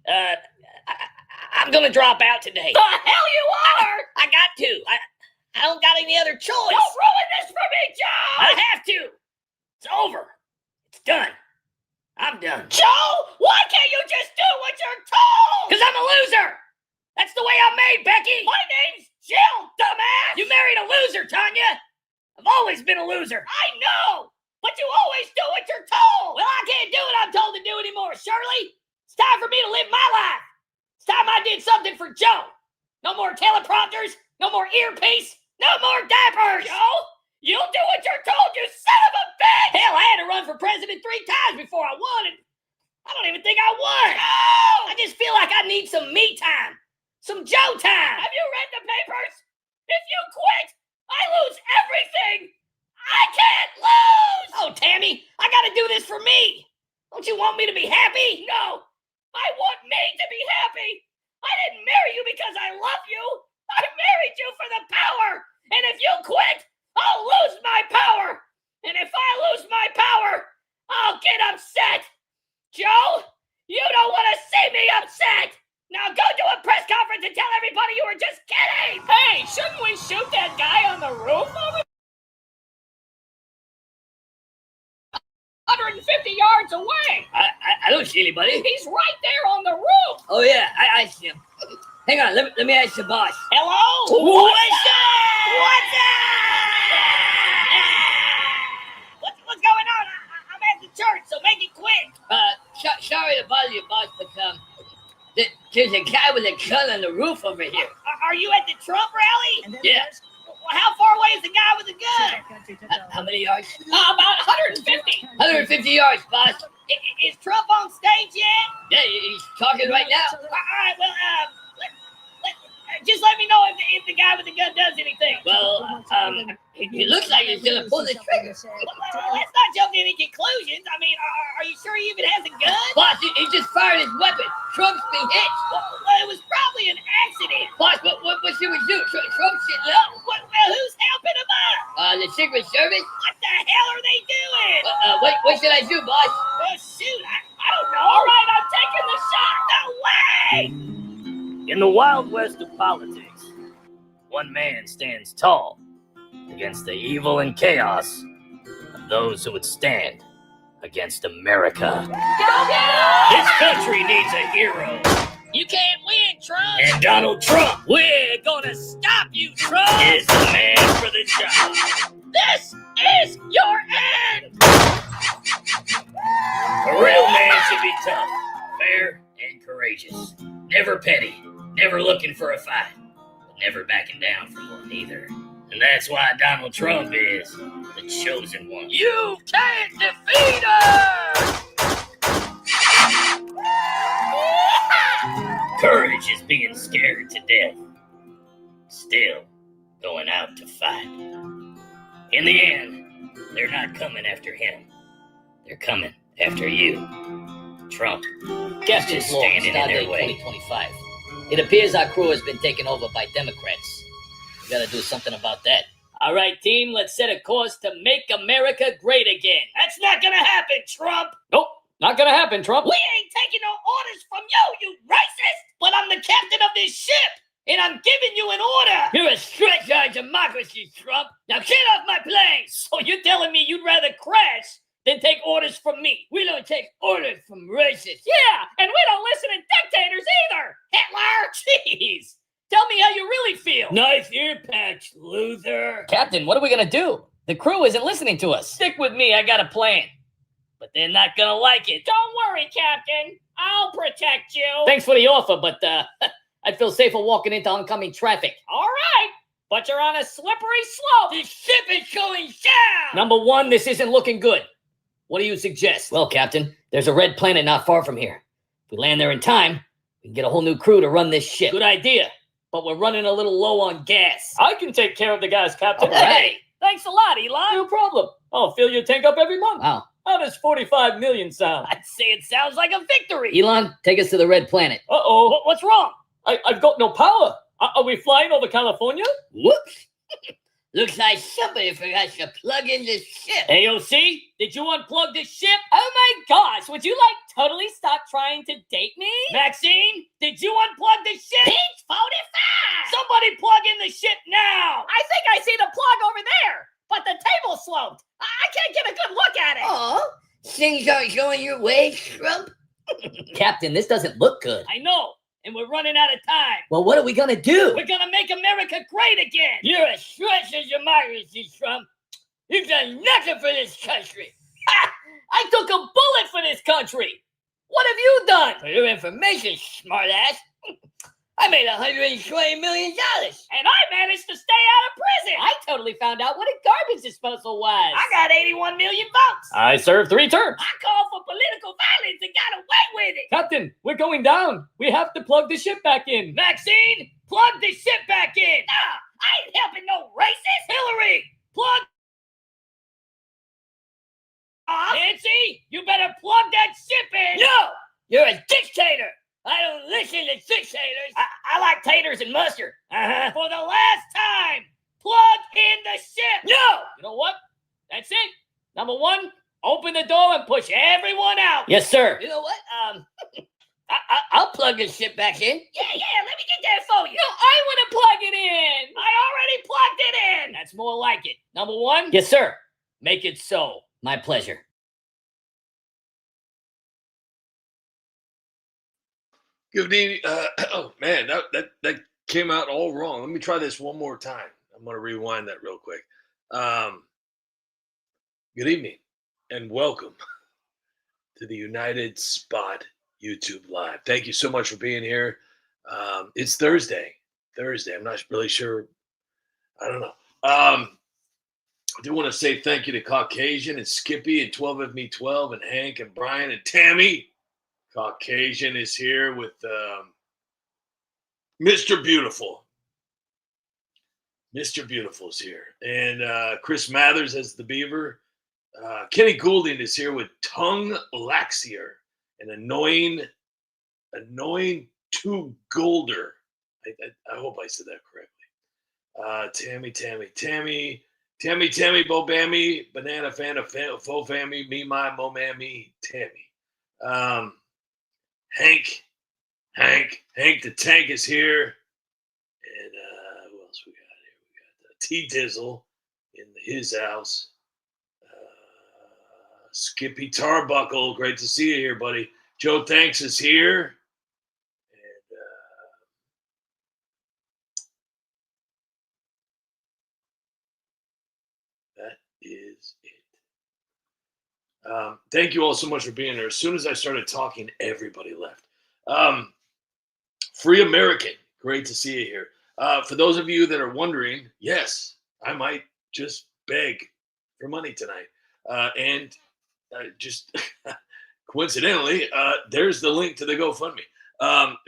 I'm gonna drop out today. The hell you are! I got to. I don't got any other choice. Don't ruin this for me, Joe! I have to. It's over. It's done. I'm done. Joe, why can't you just do what you're told? Because I'm a loser. That's the way I'm made, Becky. My name's Jill, dumbass. You married a loser, Tanya. I've always been a loser. I know, but you always do what you're told. Well, I can't do what I'm told to do anymore, Shirley. It's time for me to live my life. It's time I did something for Joe. No more teleprompters, no more earpiece, no more diapers. Joe, you'll do what you're told, you son of a bitch. Hell, I had to run for president 3 times before I won, and I don't even think I won. Joe! I just feel like I need some me time, some Joe time. Have you read the papers? If you quit, I lose everything. I can't lose. Oh, Tammy, I gotta do this for me. Don't you want me to be happy? No, I want me to be happy. I didn't marry you because I love you. I married you for the power. And if you quit, I'll lose my power. And if I lose my power, I'll get upset. Joe, you don't want to see me upset. Now go to a press conference and tell everybody you were just kidding. Hey, shouldn't we shoot that guy on the roof over 150 yards away? I don't see anybody. He's right there on the roof. Oh, yeah, I see him. Hang on, let me ask the boss. Hello? What's up? What's going on? I'm at the church, so make it quick. Sorry to bother you, boss, but there's a guy with a gun on the roof over here. Are you at the Trump rally? Yeah. Well, how far away is the guy with the gun? How many yards? About 150. 150 yards, boss. Is Trump on stage yet? Yeah, he's talking right now. All right, well, just let me know if the guy with the gun does anything. Well, it looks like he's gonna pull the trigger. Well, let's not jump to any conclusions. I mean, are you sure he even has a gun? Boss, he just fired his weapon. Trump's been hit. Well, it was probably an accident. Boss, what should we do? Trump should look. Well, who's helping him up? The Secret Service? What the hell are they doing? What should I do, boss? Well, shoot, I don't know. All right, I'm taking the shot. No way! In the wild west of politics, one man stands tall against the evil and chaos of those who would stand against America. This country needs a hero. You can't win, Trump. And Donald Trump, we're gonna stop you, Trump, is the man for the job. This is your end. A real man should be tough, fair, and courageous. Never petty, never looking for a fight, but never backing down from one either. And that's why Donald Trump is the chosen one. You can't defeat us. Courage is being scared to death, still going out to fight. In the end, they're not coming after him. They're coming after you. Trump Guest is law standing in started their in way. 2025. It appears our crew has been taken over by Democrats. We gotta do something about that. All right, team, let's set a course to make America great again. That's not gonna happen, Trump. Nope, not gonna happen, Trump. We ain't taking no orders from you racist. But I'm the captain of this ship, and I'm giving you an order. You're a stretch our democracy, Trump. Now get off my plane. So you're telling me you'd rather crash than take orders from me? We don't take orders from racists. Yeah, and we don't listen to dictators either. Hitler, jeez. Tell me how you really feel. Nice ear patch, loser. Captain, what are we gonna do? The crew isn't listening to us. Stick with me, I got a plan. But they're not gonna like it. Don't worry, Captain. I'll protect you. Thanks for the offer, but I'd feel safer walking into oncoming traffic. All right, but you're on a slippery slope. The ship is going down. Number one, this isn't looking good. What do you suggest? Well, Captain, there's a red planet not far from here. If we land there in time, we can get a whole new crew to run this ship. Good idea, but we're running a little low on gas. I can take care of the guys, Captain. Hey, thanks a lot, Elon. No problem. I'll fill your tank up every month. Wow. How does 45 million sound? I'd say it sounds like a victory. Elon, take us to the red planet. Uh-oh. What's wrong? I've got no power. Are we flying over California? Whoops. Looks like somebody forgot to plug in the ship. AOC, did you unplug the ship? Oh my gosh, would you like totally stop trying to date me? Maxine, did you unplug the ship? Peach 45! Somebody plug in the ship now! I think I see the plug over there, but the table's sloped. I can't get a good look at it. Oh, things aren't going your way, Trump? Captain, this doesn't look good. I know, and we're running out of time. Well, what are we gonna do? We're gonna make America great again. You're a stretch as democracy, Trump. You've done nothing for this country. Ha! I took a bullet for this country. What have you done? For your information, smartass, I made $120 million. And I managed to stay out of prison. I totally found out what a garbage disposal was. I got 81 million votes. I served 3 terms. I called for political violence and got away with it. Captain, we're going down. We have to plug the ship back in. Maxine, plug the ship back in. Nah, I ain't helping no racist. Hillary, plug. Nancy, you better plug that ship in. No, you're a dictator. I don't listen to dictators. I like taters and mustard. For the last time, plug in the ship. No. You know what? That's it. Number 1, open the door and push everyone out. Yes, sir. You know what? I'll plug this shit back in. Yeah, let me get that for you. No, I want to plug it in. I already plugged it in. That's more like it. Number 1, Yes, sir. make it so. My pleasure. Good evening. Oh man, that came out all wrong. Let me try this one more time. I'm gonna rewind that real quick. Good evening and welcome to the United Spot YouTube Live. Thank you so much for being here. It's Thursday. I'm not really sure. I don't know. I do want to say thank you to Caucasian and Skippy and 12 of Me 12 and Hank and Brian and Tammy. Caucasian is here with Mr. Beautiful. Mr. Beautiful's here. And Chris Mathers as the Beaver. Kenny Goulding is here with Tongue Laxier. An annoying two golder. I hope I said that correctly. Tammy, Bo Bammy, Banana Fana, Fo Fammy, Me, My, Mo Mammy, Tammy. Hank the Tank is here. And who else we got here? We got T-Dizzle in his house. Skippy Tarbuckle, great to see you here, buddy. Joe Thanks is here. And that is it. Thank you all so much for being here. As soon as I started talking, everybody left. Free American, great to see you here. For those of you that are wondering, yes, I might just beg for money tonight. And just coincidentally, there's the link to the GoFundMe.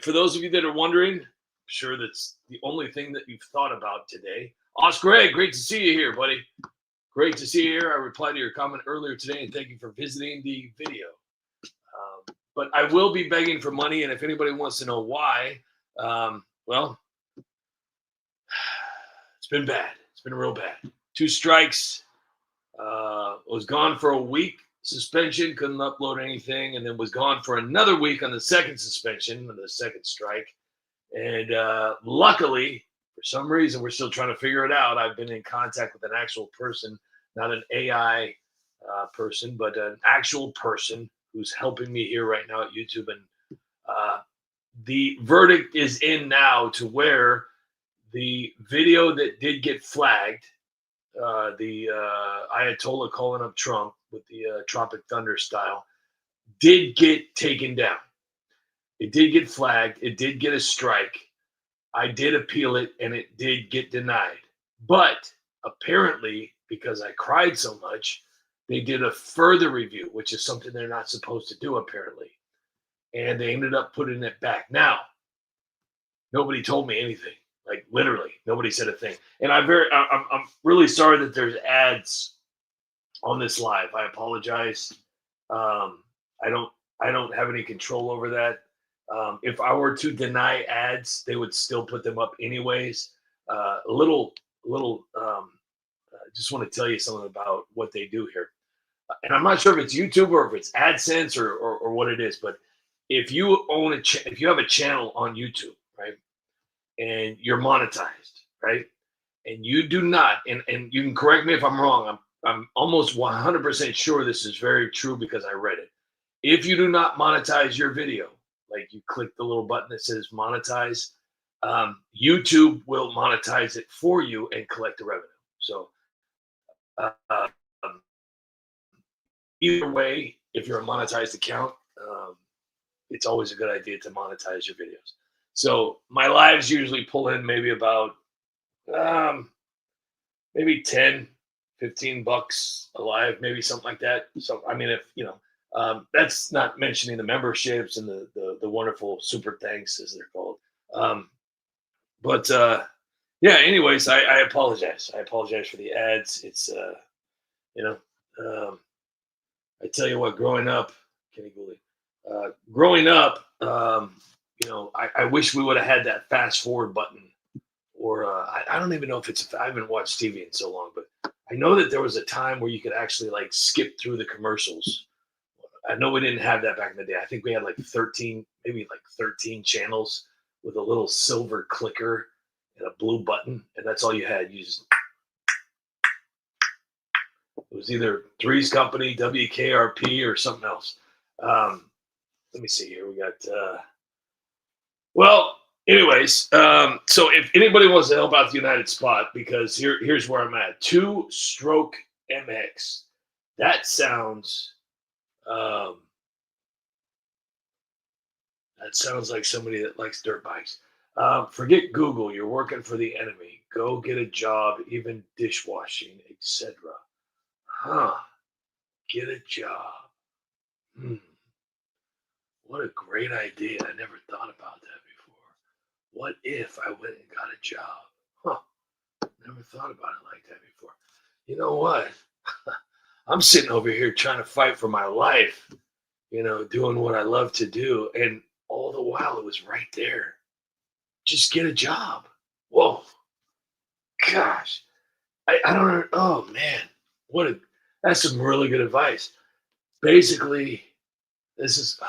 For those of you that are wondering, I'm sure that's the only thing that you've thought about today. Oscar Greg, great to see you here, buddy. Great to see you here. I replied to your comment earlier today, and thank you for visiting the video. But I will be begging for money, and if anybody wants to know why, well, it's been bad. It's been real bad. 2 strikes. Was gone for a week suspension, couldn't upload anything, and then was gone for another week on the second suspension, on the second strike. And luckily, for some reason, we're still trying to figure it out. I've been in contact with an actual person, not an AI person, but an actual person who's helping me here right now at YouTube. And the verdict is in now to where the video that did get flagged, the Ayatollah calling up Trump with the Tropic Thunder style, did get taken down. It did get flagged. It did get a strike. I did appeal it, and it did get denied. But apparently, because I cried so much, they did a further review, which is something they're not supposed to do, apparently. And they ended up putting it back. Now, nobody told me anything. Like, literally, nobody said a thing. And I'm really sorry that there's ads on this live. I apologize. I don't have any control over that. If I were to deny ads, they would still put them up anyways. A little just want to tell you something about what they do here. And I'm not sure if it's YouTube or if it's AdSense or what it is, but if you own if you have a channel on YouTube, right, and you're monetized, right, and you do not, and you can correct me if I'm wrong. I'm almost 100% sure this is very true because I read it. If you do not monetize your video, like you click the little button that says monetize, YouTube will monetize it for you and collect the revenue. So either way, if you're a monetized account, it's always a good idea to monetize your videos. So my lives usually pull in maybe about maybe 10, 15 bucks a live, maybe something like that. So I mean, if you know, that's not mentioning the memberships and the wonderful super thanks as they're called. But yeah, anyways, I apologize. I apologize for the ads. It's you know, I tell you what, growing up, Kenny Gooley, growing up, you know, I wish we would have had that fast forward button, or I don't even know if it's. I haven't watched TV in so long, but I know that there was a time where you could actually like skip through the commercials. I know we didn't have that back in the day. I think we had like 13, maybe like 13 channels with a little silver clicker and a blue button, and that's all you had. You just it was either Three's Company, WKRP, or something else. Let me see here. We got well, anyways, so if anybody wants to help out the United Spot, because here's where I'm at. 2-stroke MX. That sounds like somebody that likes dirt bikes. Forget Google. You're working for the enemy. Go get a job, even dishwashing, etc. Huh. Get a job. What a great idea. I never thought about that before. What if I went and got a job? Huh. Never thought about it like that before. You know what? I'm sitting over here trying to fight for my life, you know, doing what I love to do. And all the while it was right there. Just get a job. Whoa. Gosh. I don't know. Oh man. That's some really good advice. Basically, this is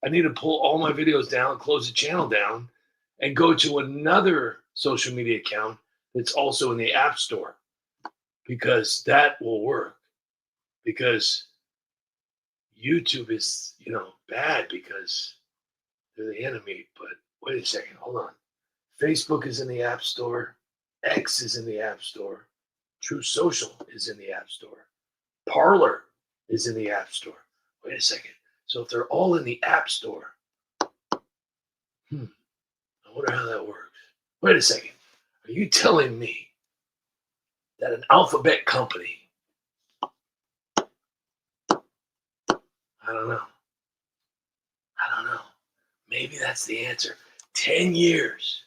I need to pull all my videos down, close the channel down, and go to another social media account that's also in the App Store, because that will work. Because YouTube is, you know, bad because they're the enemy. But wait a second, hold on. Facebook is in the App Store. X is in the App Store. True Social is in the App Store. Parler is in the App Store. Wait a second. So if they're all in the App Store, I wonder how that works. Wait a second. Are you telling me that an alphabet company, I don't know. Maybe that's the answer. 10 years.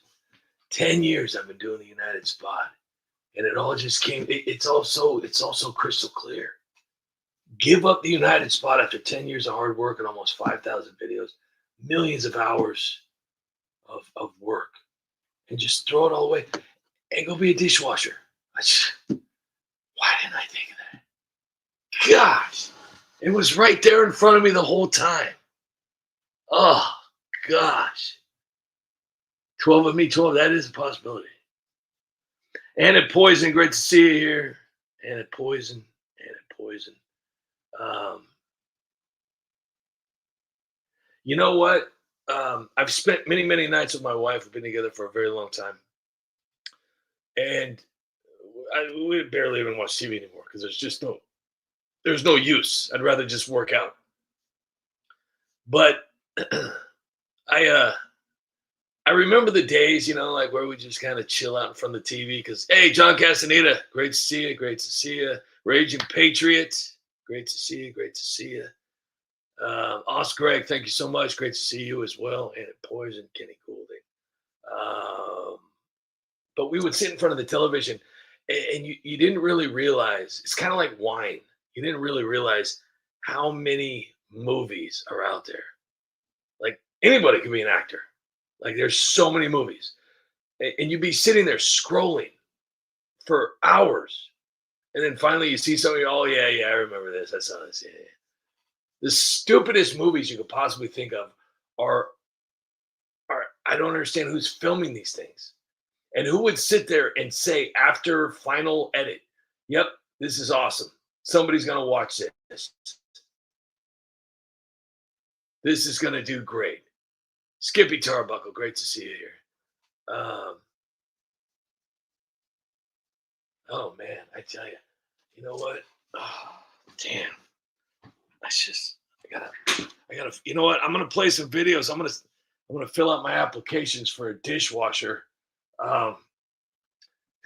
10 years I've been doing the United Spot. And it all just came, it's also crystal clear. Give up the United Spot after 10 years of hard work and almost 5,000 videos, millions of hours of work, and just throw it all away and go be a dishwasher. Why didn't I think of that? Gosh, it was right there in front of me the whole time. Oh, gosh. 12 of me, 12, that is a possibility. And at Poison, great to see you here. And at Poison. You know what? I've spent many, many nights with my wife. We've been together for a very long time. And we barely even watch TV anymore because there's no use. I'd rather just work out. But I remember the days, you know, like where we just kind of chill out in front of the TV because, hey, John Castaneda, great to see you. Raging Patriot, great to see you. Oscar Greg, thank you so much. Great to see you as well. And at Poison, Kenny Goulding. But we would sit in front of the television and you didn't really realize, it's kind of like wine. You didn't really realize how many movies are out there. Like anybody can be an actor. Like there's so many movies. And you'd be sitting there scrolling for hours And then finally you see somebody, oh, yeah, I remember this. I saw this. Yeah. The stupidest movies you could possibly think of are I don't understand who's filming these things. And who would sit there and say after final edit, yep, this is awesome. Somebody's going to watch this. This is going to do great. Skippy Tarbuckle, great to see you here. Oh, man, I tell you. You know what? Oh, damn. I gotta, you know what? I'm going to play some videos. I'm going to fill out my applications for a dishwasher. Because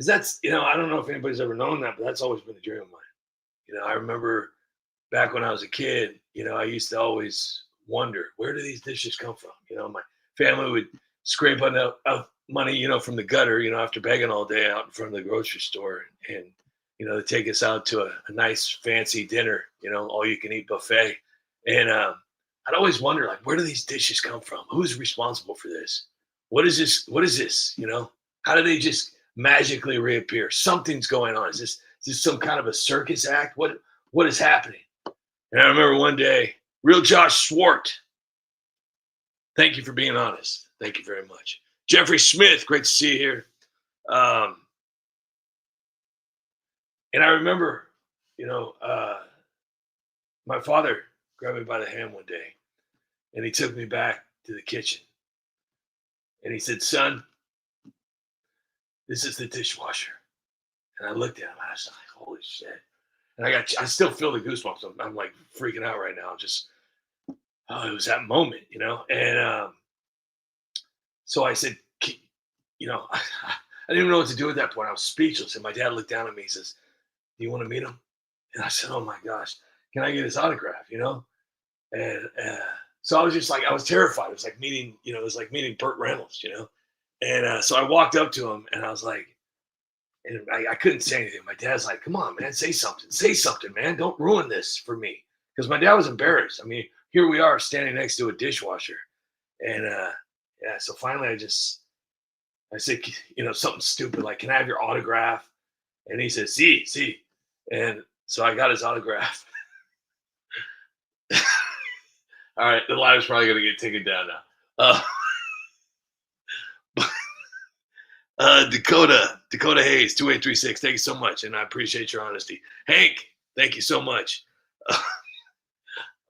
that's, I don't know if anybody's ever known that, but that's always been a dream of mine. I remember back when I was a kid, I used to always wonder, where do these dishes come from? My family would scrape enough money, from the gutter, after begging all day out in front of the grocery store, and to take us out to a nice fancy dinner, all you can eat buffet. And I'd always wonder, like, where do these dishes come from? Who's responsible for this? What is this? What is this? How do they just magically reappear? Something's going on. Is this some kind of a circus act? What is happening? And I remember one day, real Josh Swart. Thank you for being honest. Thank you very much. Jeffrey Smith, great to see you here. And I remember, my father grabbed me by the hand one day, and he took me back to the kitchen. And he said, son, this is the dishwasher. And I looked at him, and I was like, holy shit. And I still feel the goosebumps. I'm like freaking out right now. It was that moment, And so I said, I didn't even know what to do at that point. I was speechless. And my dad looked down at me. He says, do you want to meet him? And I said, oh my gosh, can I get his autograph, And so I was just like, I was terrified. It was like meeting, it was like meeting Burt Reynolds, And so I walked up to him, and I was like, and I couldn't say anything. My dad's like, come on, man, say something, man. Don't ruin this for me. Because my dad was embarrassed. I mean, here we are standing next to a dishwasher. And so finally I said, something stupid, like, can I have your autograph? And he said, see. And so I got his autograph. All right, the live's probably going to get taken down now. Dakota Hayes, 2836. Thank you so much, and I appreciate your honesty. Hank, thank you so much. I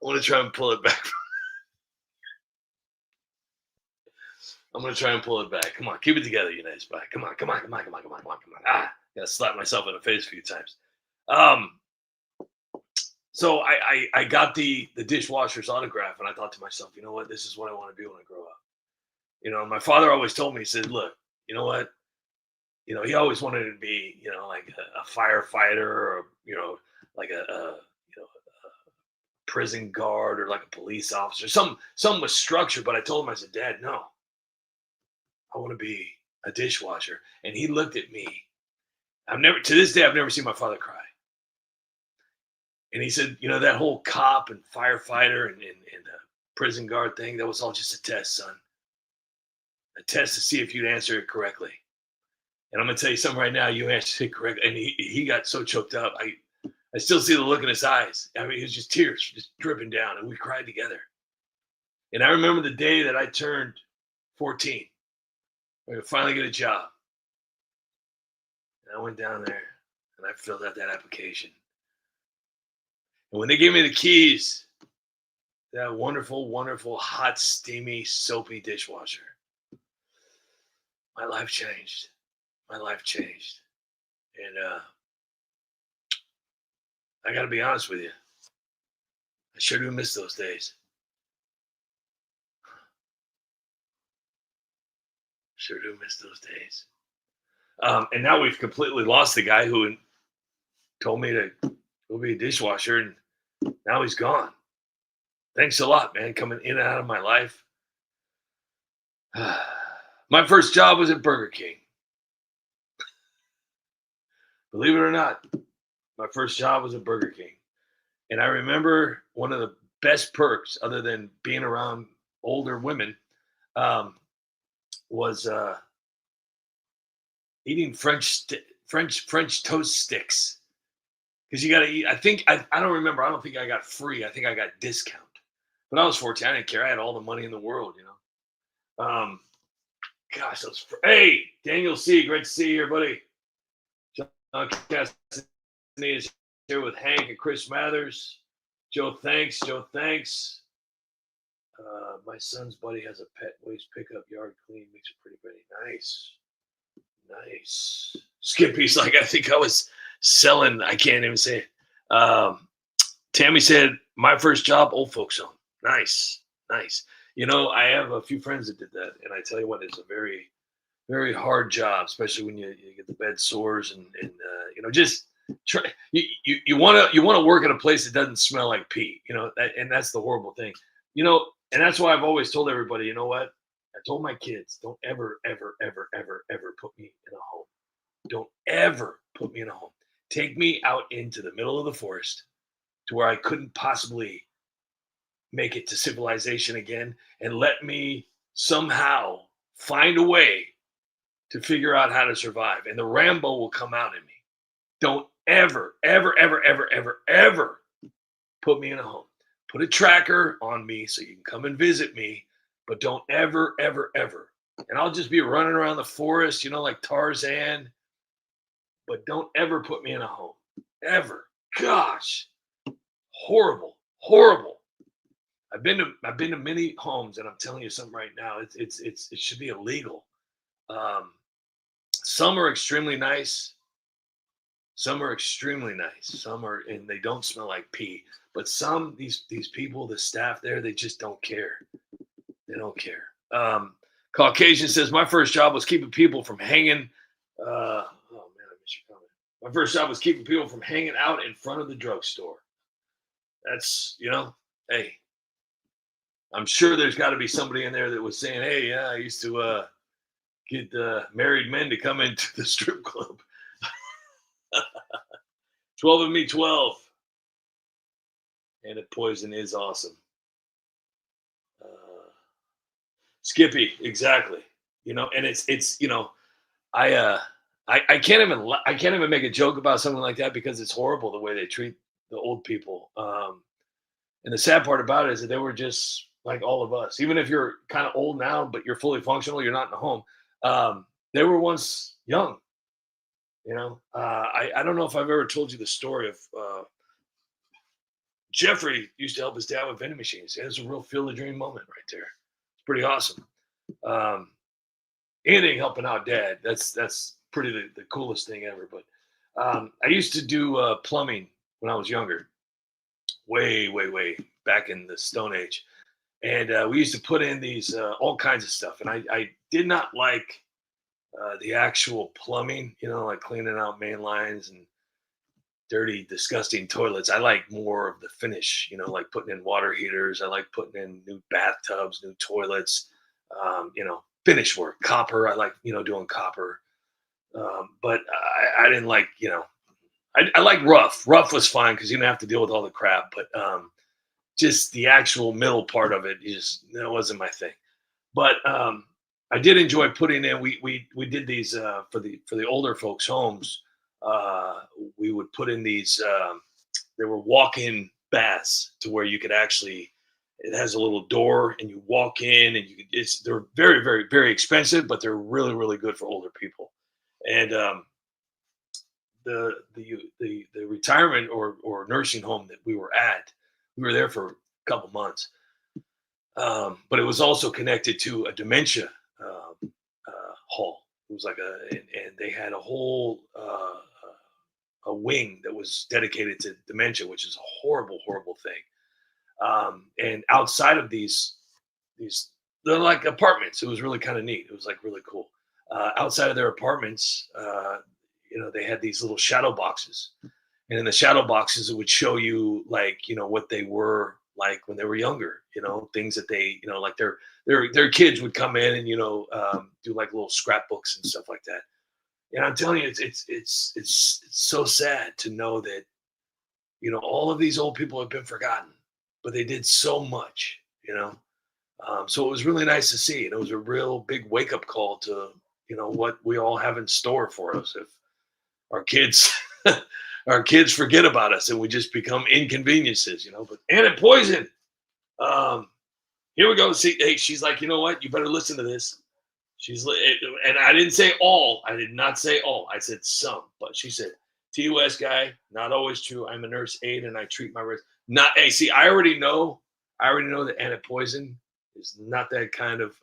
want to try and pull it back. I'm going to try and pull it back. Come on, keep it together, you nice guy. Come on. Gotta slap myself in the face a few times. So I got the dishwasher's autograph, and I thought to myself, you know what? This is what I want to do when I grow up. My father always told me, he said, look, you know what? He always wanted to be, like a firefighter, or, like a prison guard, or like a police officer, some with structure. But I told him, I said, Dad, no, I want to be a dishwasher. And he looked at me. To this day, I've never seen my father cry. And he said, that whole cop and firefighter and prison guard thing, that was all just a test, son. A test to see if you'd answer it correctly. And I'm going to tell you something right now. You answered it correctly. And he got so choked up. I still see the look in his eyes. I mean, it was just tears just dripping down. And we cried together. And I remember the day that I turned 14. I could finally get a job. And I went down there, and I filled out that application. And when they gave me the keys, that wonderful, wonderful, hot, steamy, soapy dishwasher, my life changed. And I got to be honest with you. I sure do miss those days. And now we've completely lost the guy who told me to go be a dishwasher, and now he's gone. Thanks a lot, man, coming in and out of my life. My first job was at Burger King. Believe it or not, my first job was at Burger King. And I remember one of the best perks, other than being around older women, was eating French toast sticks because you got to eat. I don't remember. I don't think I got free. I think I got discount. But I was 14. I didn't care. I had all the money in the world, you know. Gosh, hey, Daniel C. Great to see you here, buddy. John Cassidy is here with Hank and Chris Mathers. Joe, thanks. My son's buddy has a pet waste pickup, yard clean, makes it pretty ready. Nice. Skippy's like, I think I was selling. I can't even say it. Tammy said, my first job, old folks home. Nice. You know, I have a few friends that did that, and I tell you what, it's a very, very hard job, especially when you get the bed sores and you know, just try. You want to work at a place that doesn't smell like pee. You know, and that's the horrible thing. You know, and that's why I've always told everybody, you know what? I told my kids, don't ever put me in a home. Don't ever put me in a home. Take me out into the middle of the forest to where I couldn't possibly make it to civilization again, and let me somehow find a way to figure out how to survive. And the Rambo will come out in me. Don't ever put me in a home. Put a tracker on me so you can come and visit me, but don't ever. And I'll just be running around the forest, you know, like Tarzan, but don't ever put me in a home. Ever. Gosh. Horrible. I've been to many homes, and I'm telling you something right now. It should be illegal. Some are extremely nice. Some are, and they don't smell like pee. But some, these people, the staff there, they just don't care. They don't care. Caucasian says, my first job was keeping people from hanging. Oh man, I missed your comment. My first job was keeping people from hanging out in front of the drugstore. That's, you know, hey, I'm sure there's got to be somebody in there that was saying, hey, yeah, I used to get married men to come into the strip club. 12 of me, 12. And a poison is awesome. Skippy, exactly. You know, and it's you know, I can't even make a joke about something like that because it's horrible the way they treat the old people. And the sad part about it is that they were just like all of us. Even if you're kind of old now, but you're fully functional, you're not in a home. They were once young. You know, I don't know if I've ever told you the story of Jeffrey used to help his dad with vending machines. It was a real field of dream moment right there. It's pretty awesome. Anything helping out dad, that's pretty the coolest thing ever. But I used to do plumbing when I was younger, way back in the Stone Age. And we used to put in these all kinds of stuff. And I did not like the actual plumbing, you know, like cleaning out main lines and dirty, disgusting toilets. I like more of the finish, you know, like putting in water heaters. I like putting in new bathtubs, new toilets, you know, finish work. Copper, I like, you know, doing copper. But I didn't like, you know, I like rough. Rough was fine because you didn't have to deal with all the crap. But just the actual middle part of it, that wasn't my thing. But I did enjoy putting in. We did these for the older folks' homes. We would put in these. They were walk-in baths to where you could actually. It has a little door, and you walk in, and you could. They're very expensive, but they're really good for older people. And the retirement or nursing home that we were at, we were there for a couple months. But it was also connected to a dementia hall. It was like and they had a whole a wing that was dedicated to dementia, which is a horrible thing. And outside of these, they're like apartments. It was really kind of neat. It was like really cool. Outside of their apartments, you know, they had these little shadow boxes, and in the shadow boxes, it would show you like, you know, what they were like when they were younger, you know, things that they, you know, like their kids would come in and, you know, do like little scrapbooks and stuff like that. And I'm telling you, it's so sad to know that, you know, all of these old people have been forgotten, but they did so much, you know. So it was really nice to see. And it was a real big wake up call to, you know, what we all have in store for us if our kids our kids forget about us and we just become inconveniences, But Anna Poison, here we go. See, hey, she's like, you know what? You better listen to this. And I didn't say all. I did not say all. I said some. But she said, TUS guy, not always true. I'm a nurse aide and I treat my wrist. Not. Hey, see, I already know that Anna Poison is not that kind of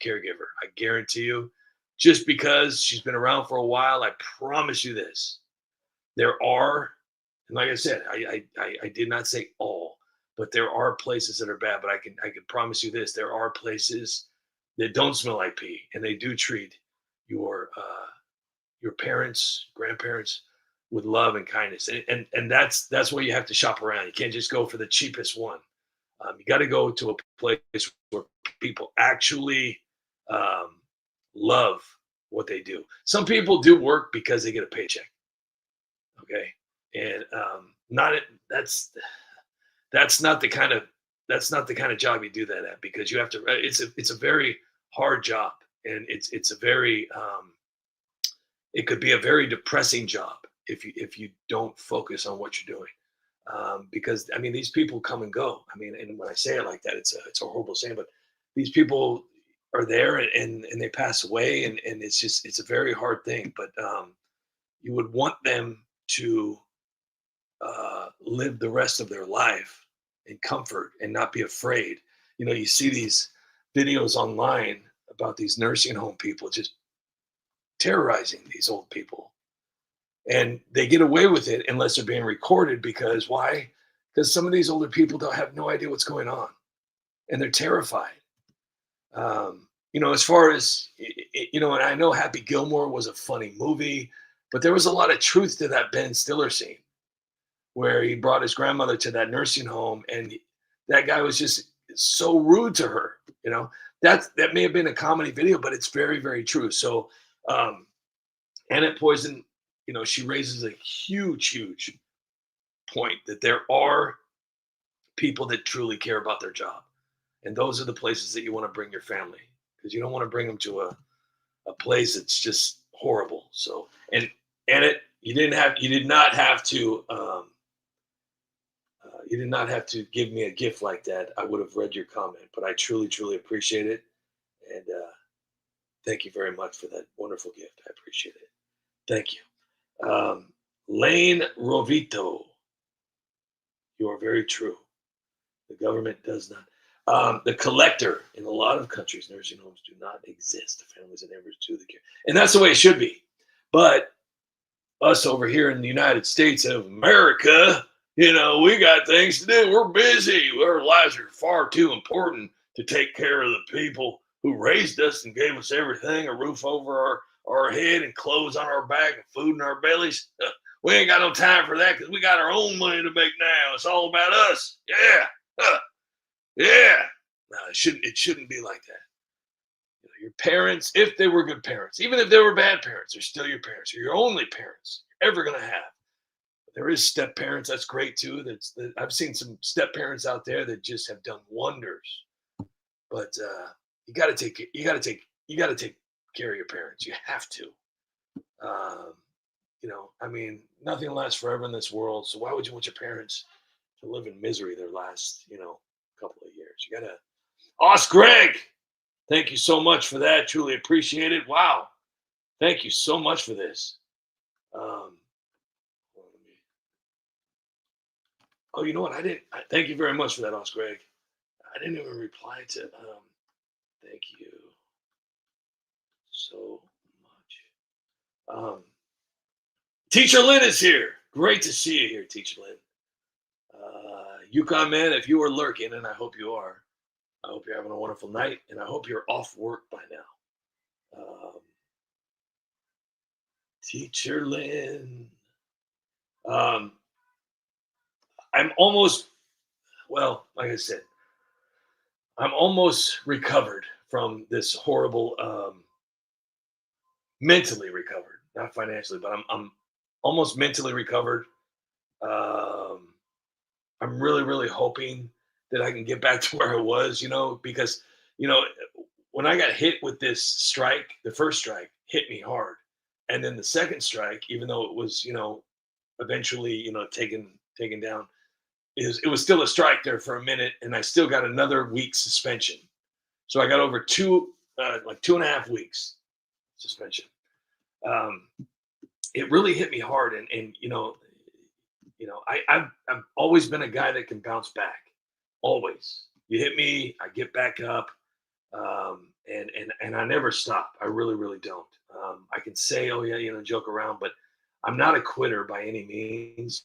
caregiver. I guarantee you. Just because she's been around for a while, I promise you this. There are, and like I said, I did not say all, but there are places that are bad. But I can promise you this: there are places that don't smell like pee, and they do treat your parents, grandparents with love and kindness. And that's where you have to shop around. You can't just go for the cheapest one. You got to go to a place where people actually love what they do. Some people do work because they get a paycheck. Okay, and that's not the kind of job you do that at, because you have to. It's a very hard job, and it's a very it could be a very depressing job if you don't focus on what you're doing, because I mean these people come and go. I mean, and when I say it like that, it's a horrible saying, but these people are there and they pass away, and it's a very hard thing. But you would want them to live the rest of their life in comfort and not be afraid. You see these videos online about these nursing home people just terrorizing these old people, and they get away with it unless they're being recorded. Because why? Because some of these older people don't have no idea what's going on, and they're terrified. As far as and I know Happy Gilmore was a funny movie, but there was a lot of truth to that Ben Stiller scene where he brought his grandmother to that nursing home, and that guy was just so rude to her. That may have been a comedy video, but it's very, very true. So Annette Poison, she raises a huge point that there are people that truly care about their job, and those are the places that you want to bring your family, because you don't want to bring them to a place that's just horrible. So, and you did not have to give me a gift like that. I would have read your comment, but I truly appreciate it, and thank you very much for that wonderful gift. I appreciate it. Thank you. Lane Rovito, you are very true. The government does not. The collector, in a lot of countries, nursing homes do not exist. The families and neighbors do the care. And that's the way it should be. But us over here in the United States of America, we got things to do. We're busy. Our lives are far too important to take care of the people who raised us and gave us everything, a roof over our head and clothes on our back and food in our bellies. We ain't got no time for that, because we got our own money to make now. It's all about us. Yeah. Yeah. No, it shouldn't be like that. Your parents, if they were good parents, even if they were bad parents, they're still your parents. They're your only parents you're ever going to have. There is step parents. That's great too. I've seen some step parents out there that just have done wonders. But you got to take care of your parents. You have to. I mean, nothing lasts forever in this world. So why would you want your parents to live in misery their last, couple of years? You gotta. Greg, thank you so much for that. Truly appreciate it. Wow, thank you so much for this. Oh, you know what? Thank you very much for that, Greg. I didn't even reply to. Thank you so much. Teacher Lynn is here. Great to see you here, Teacher Lynn. Yukon Man, if you are lurking, and I hope you are, I hope you're having a wonderful night, and I hope you're off work by now. Teacher Lynn. I'm almost, like I said, I'm almost recovered from this horrible, mentally recovered, not financially, but I'm almost mentally recovered. I'm really hoping that I can get back to where I was, because, when I got hit with this strike, the first strike hit me hard. And then the second strike, even though it was, eventually, taken down. It was still a strike there for a minute, and I still got another week suspension. So I got over like 2.5 weeks suspension. It really hit me hard, and I've always been a guy that can bounce back. Always, you hit me, I get back up, and I never stop. I really, really don't. I can say, oh yeah, joke around, but I'm not a quitter by any means.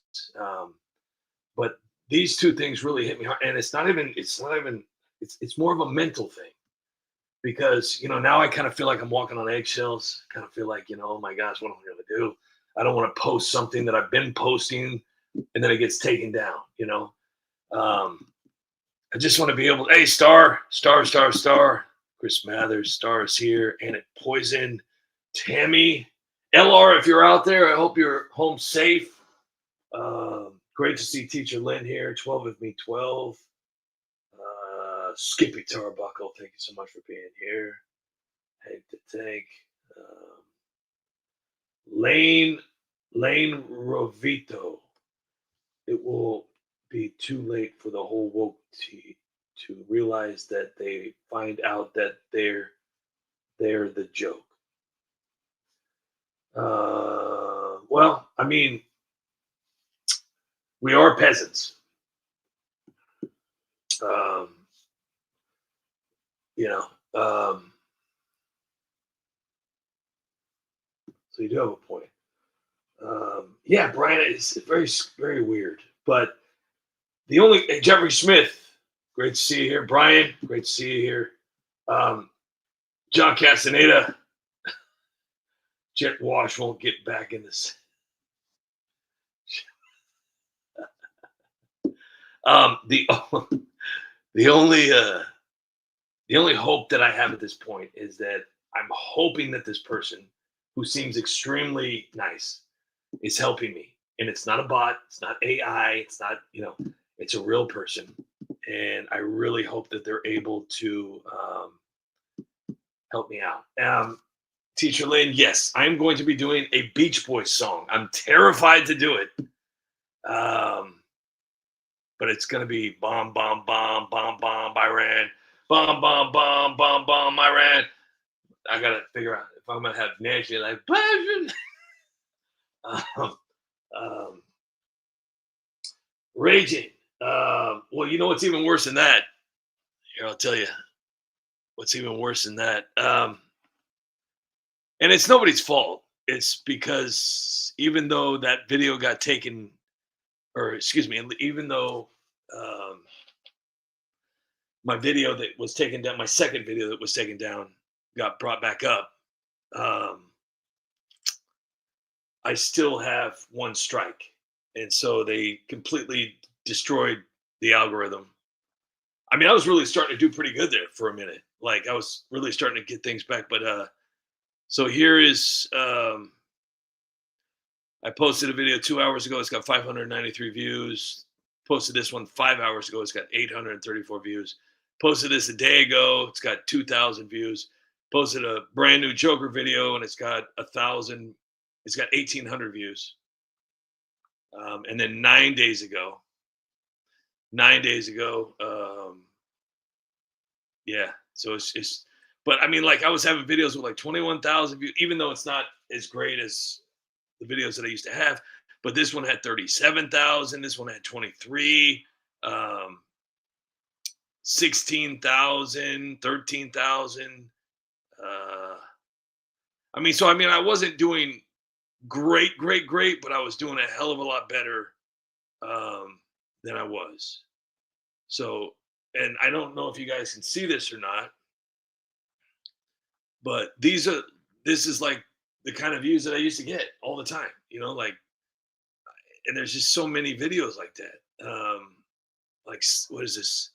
But these two things really hit me hard, and it's more of a mental thing, because now I kind of feel like I'm walking on eggshells. Kind of feel like, oh my gosh, what am I going to do? I don't want to post something that I've been posting, and then it gets taken down. I just want to be able. Hey, Star, Chris Mathers, Star is here, and it Poison, Tammy, LR, if you're out there, I hope you're home safe. Great to see Teacher Lynn here. 12 of me, 12. Skippy Tarbuckle, thank you so much for being here. Hate to thank Lane Rovito. It will be too late for the whole woke tea to realize that they find out that they're the joke. Well, I mean, we are peasants. So you do have a point. Yeah, Brian, it's very, very weird. But Jeffrey Smith, great to see you here. Brian, great to see you here. John Castaneda, Jet Wash won't get back in this. The only hope that I have at this point is that I'm hoping that this person, who seems extremely nice, is helping me. And it's not a bot, it's not AI, it's not, it's a real person. And I really hope that they're able to help me out. Teacher Lynn, yes, I'm going to be doing a Beach Boys song. I'm terrified to do it. But it's going to be bomb, bomb, bomb, bomb, bomb, Iran. Bomb, bomb, bomb, bomb, bomb, Iran. I got to figure out if I'm going to have Nancy like, raging. Well, what's even worse than that? Here, I'll tell you what's even worse than that. And it's nobody's fault. It's because even though that video got taken, or excuse me, even though my video that was taken down, my second video that was taken down, got brought back up, I still have one strike. And so they completely destroyed the algorithm. I mean, I was really starting to do pretty good there for a minute. Like, I was really starting to get things back. But so here is, I posted a video 2 hours ago. It's got 593 views. Posted this one 5 hours ago. It's got 834 views. Posted this a day ago. It's got 2,000 views. Posted a brand new Joker video, and it's got 1,000. It's got 1,800 views. And then 9 days ago. Yeah. So it's. But I mean, like, I was having videos with like 21,000 views, even though it's not as great as the videos that I used to have. But this one had 37,000. This one had 23, 16,000, 13,000. I wasn't doing great, but I was doing a hell of a lot better than I was. So, and I don't know if you guys can see this or not, but this is like the kind of views that I used to get all the time, and there's just so many videos like that. Like, what is this?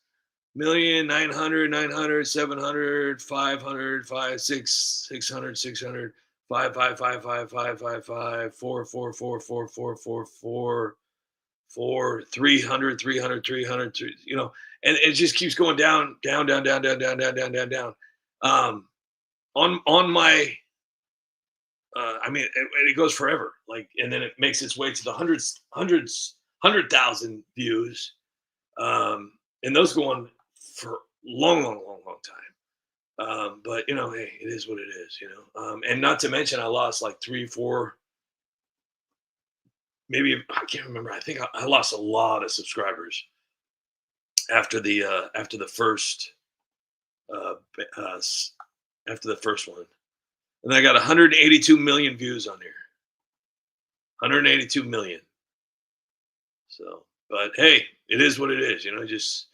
1,000,000, 900, 900, 700, 500, 5, 6, 600, 600, 5, 5, 5, 5, 5, 5, 5, 4, 4, 4, 4, 4, 4, 4, 4, 300, 300, 300, and it just keeps going down, down, down, down, down, down, down, down, down, down. On my I mean, it goes forever. Like, and then it makes its way to the hundreds, 100,000 views, and those go on for long, long, long, long time. But you know, hey, it is what it is. You know, and not to mention, I lost like 3, 4, maybe I can't remember. I think I lost a lot of subscribers after the first after the first one, and I got 182 million views on here. 182 million. So, but hey, it is what it is. You know, just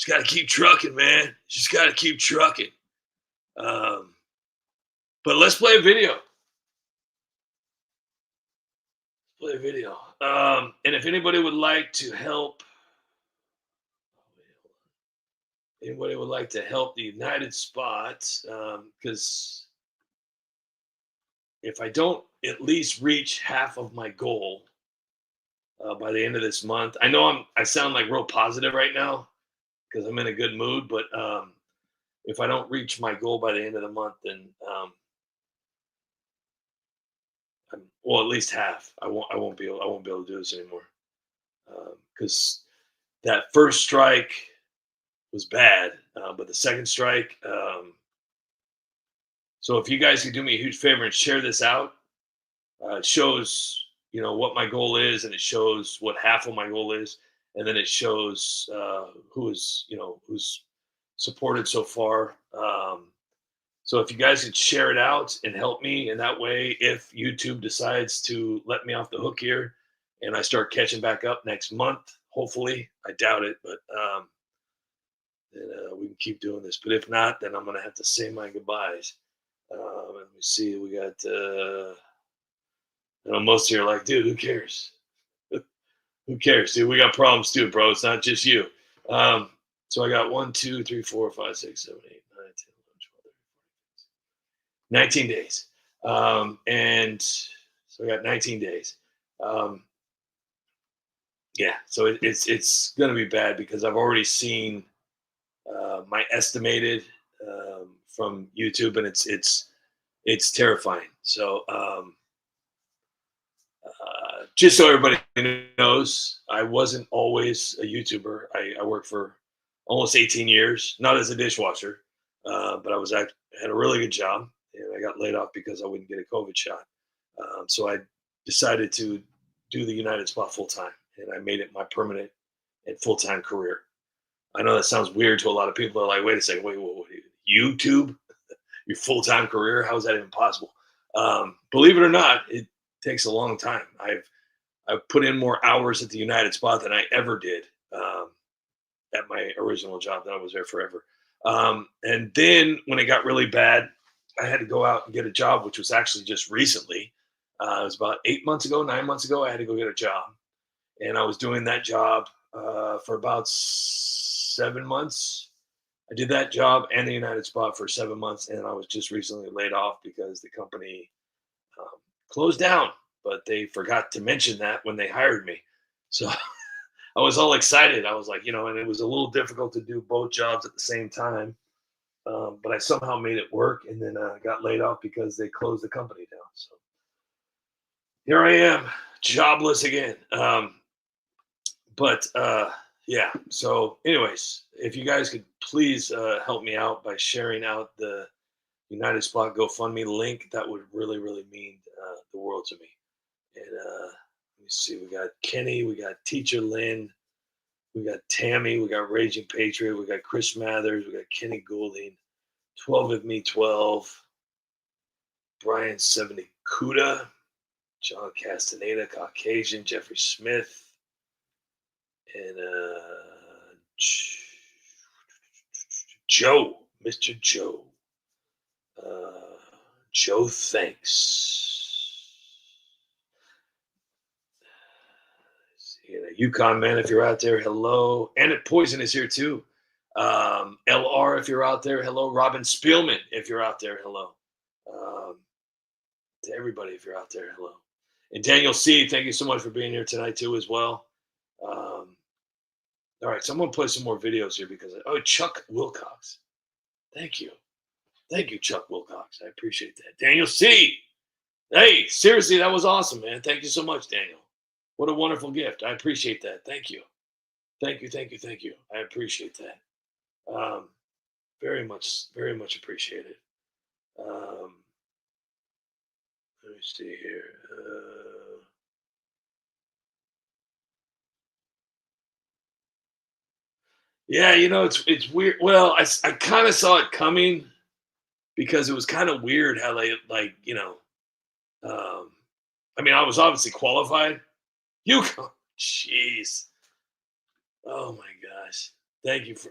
got to keep trucking, man. Just got to keep trucking. But let's play a video. Play a video. And if anybody would like to help, the United Spot, because if I don't at least reach half of my goal by the end of this month, I know I sound like real positive right now because I'm in a good mood, but if I don't reach my goal by the end of the month, then well, at least half. I won't be able to do this anymore because that first strike was bad, but the second strike. So if you guys could do me a huge favor and share this out, it shows what my goal is, and it shows what half of my goal is, and then it shows who's supported so far. So if you guys could share it out and help me, and that way, if YouTube decides to let me off the hook here, and I start catching back up next month, hopefully, I doubt it, but then we can keep doing this. But if not, then I'm gonna have to say my goodbyes. Let me see. We got. Most of you are like, dude, who cares? Who cares, dude? We got problems too, bro. It's not just you. So I got 1, 2, 3, 4, 5, 6, 7, 8, 9, 10, 11, 12, 13, 19 days. And so I got 19 days. Yeah, so it's going to be bad because I've already seen my estimated from YouTube, and it's terrifying. So just so everybody knows, I wasn't always a YouTuber. I worked for almost 18 years, not as a dishwasher, but I had a really good job, and I got laid off because I wouldn't get a COVID shot. So I decided to do the United Spot full time, and I made it my permanent and full time career. I know that sounds weird to a lot of people. They're like, wait a second, what YouTube? Your full time career? How is that even possible? Believe it or not, it takes a long time. I've put in more hours at the United Spot than I ever did at my original job. That I was there forever. And then when it got really bad, I had to go out and get a job, which was actually just recently. It was about 9 months ago. I had to go get a job, and I was doing that job for about 7 months. I did that job and the United Spot for 7 months, and I was just recently laid off because the company closed down, but they forgot to mention that when they hired me. So I was all excited. I was like, and it was a little difficult to do both jobs at the same time. But I somehow made it work, and then got laid off because they closed the company down. So here I am, jobless again. But yeah. So anyways, if you guys could please help me out by sharing out the United Spot GoFundMe link, that would really, really mean the world to me. And let me see, we got Kenny, we got Teacher Lynn, we got Tammy, we got Raging Patriot, we got Chris Mathers, we got Kenny Goulding, 12 of Me 12, Brian 70 Kuda, John Castaneda, Caucasian, Jeffrey Smith, and Joe, Mr. Joe. Joe, thanks. Yukon Man, if you're out there, hello. And Poison is here too. LR, if you're out there, hello. Robin Spielman, if you're out there, hello. To everybody, if you're out there, hello. And Daniel C, thank you so much for being here tonight too as well. All right, so I'm going to play some more videos here because, Chuck Wilcox. Thank you. Thank you, Chuck Wilcox. I appreciate that. Daniel C, Hey, seriously, that was awesome, man. Thank you so much, Daniel. What a wonderful gift. I appreciate that. Thank you. Thank you. Thank you. Thank you. I appreciate that. Um, very much appreciated. Um, let me see here. Yeah, it's weird. Well, I kind of saw it coming because it was kind of weird how they Um, I mean, I was obviously qualified. You, jeez. Oh my gosh. Thank you for.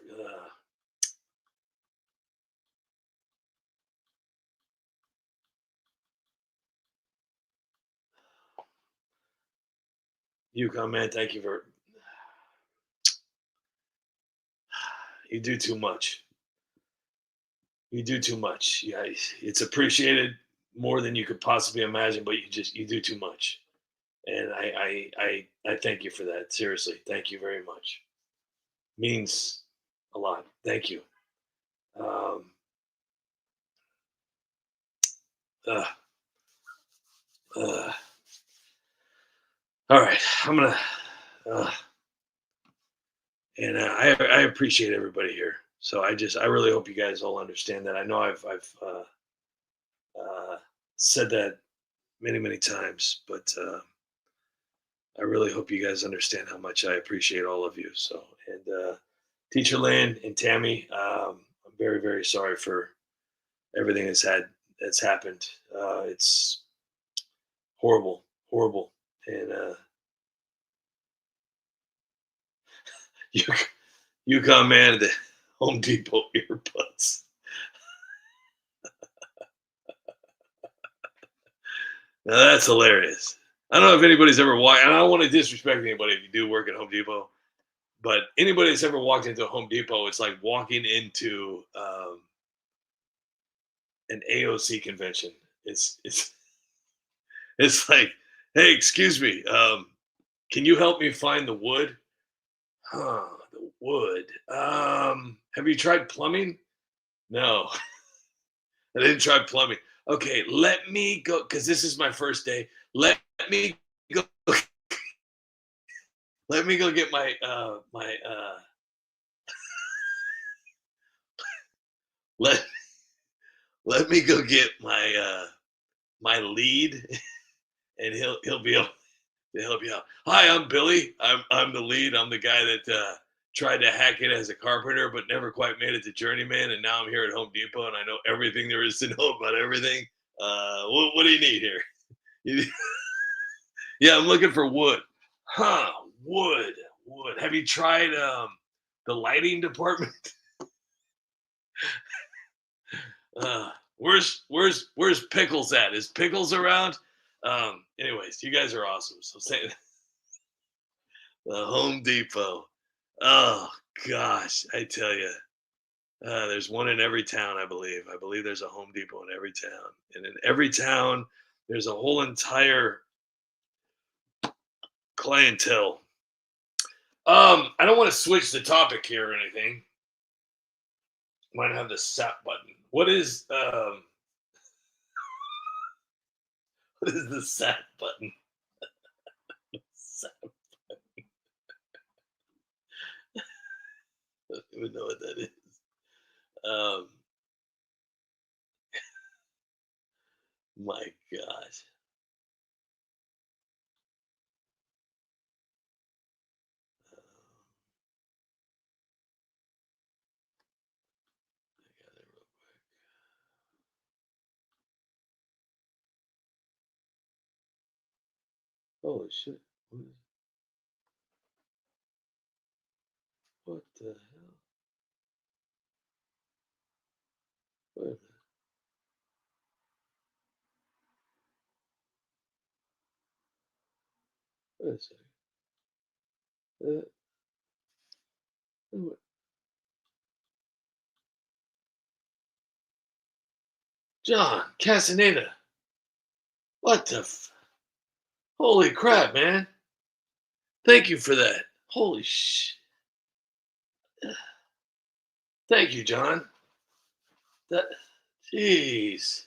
Yukon, man, thank you for. You do too much. You do too much. Yeah, it's appreciated more than you could possibly imagine, but you do too much, and I thank you for that. Seriously, thank you very much. Means a lot. Thank you. Um, uh, uh, all right, I'm gonna. Uh, and I appreciate everybody here. So I really hope you guys all understand that. I know I've said that many times, but I really hope you guys understand how much I appreciate all of you. So and Teacher Lynn and Tammy, I'm very sorry for everything that's happened. It's horrible, and you you come man at the Home Depot earbuds. Now that's hilarious. I don't know if anybody's ever walked, and I don't want to disrespect anybody if you do work at Home Depot, but anybody that's ever walked into a Home Depot, it's like walking into an AOC convention. It's it's like, hey, excuse me, can you help me find the wood? Huh, the wood. Have you tried plumbing? No, I didn't try plumbing. Okay, let me go because this is my first day. Me go. Let me go get my let let me go get my lead, and he'll be able to help you out. Hi, I'm Billy. I'm the lead. I'm the guy that tried to hack it as a carpenter, but never quite made it to journeyman. And now I'm here at Home Depot, and I know everything there is to know about everything. What do you need here? Yeah, I'm looking for wood. Huh? Wood. Have you tried the lighting department? Where's Pickles at? Is Pickles around? Anyways, you guys are awesome. So say the Home Depot. Oh gosh, I tell you, there's one in every town. I believe. I believe there's a Home Depot in every town, and in every town, there's a whole entire clientele. I don't want to switch the topic here or anything. Might have the sap button. What is the sap button? Sap. I don't even know what that is. Um, my gosh. I got it real quick. Holy shit. What the hell? Wait a minute. Wait a second. Uh, John Castaneda. What the holy crap, man. Thank you for that. Holy sh. Thank you, John. That jeez.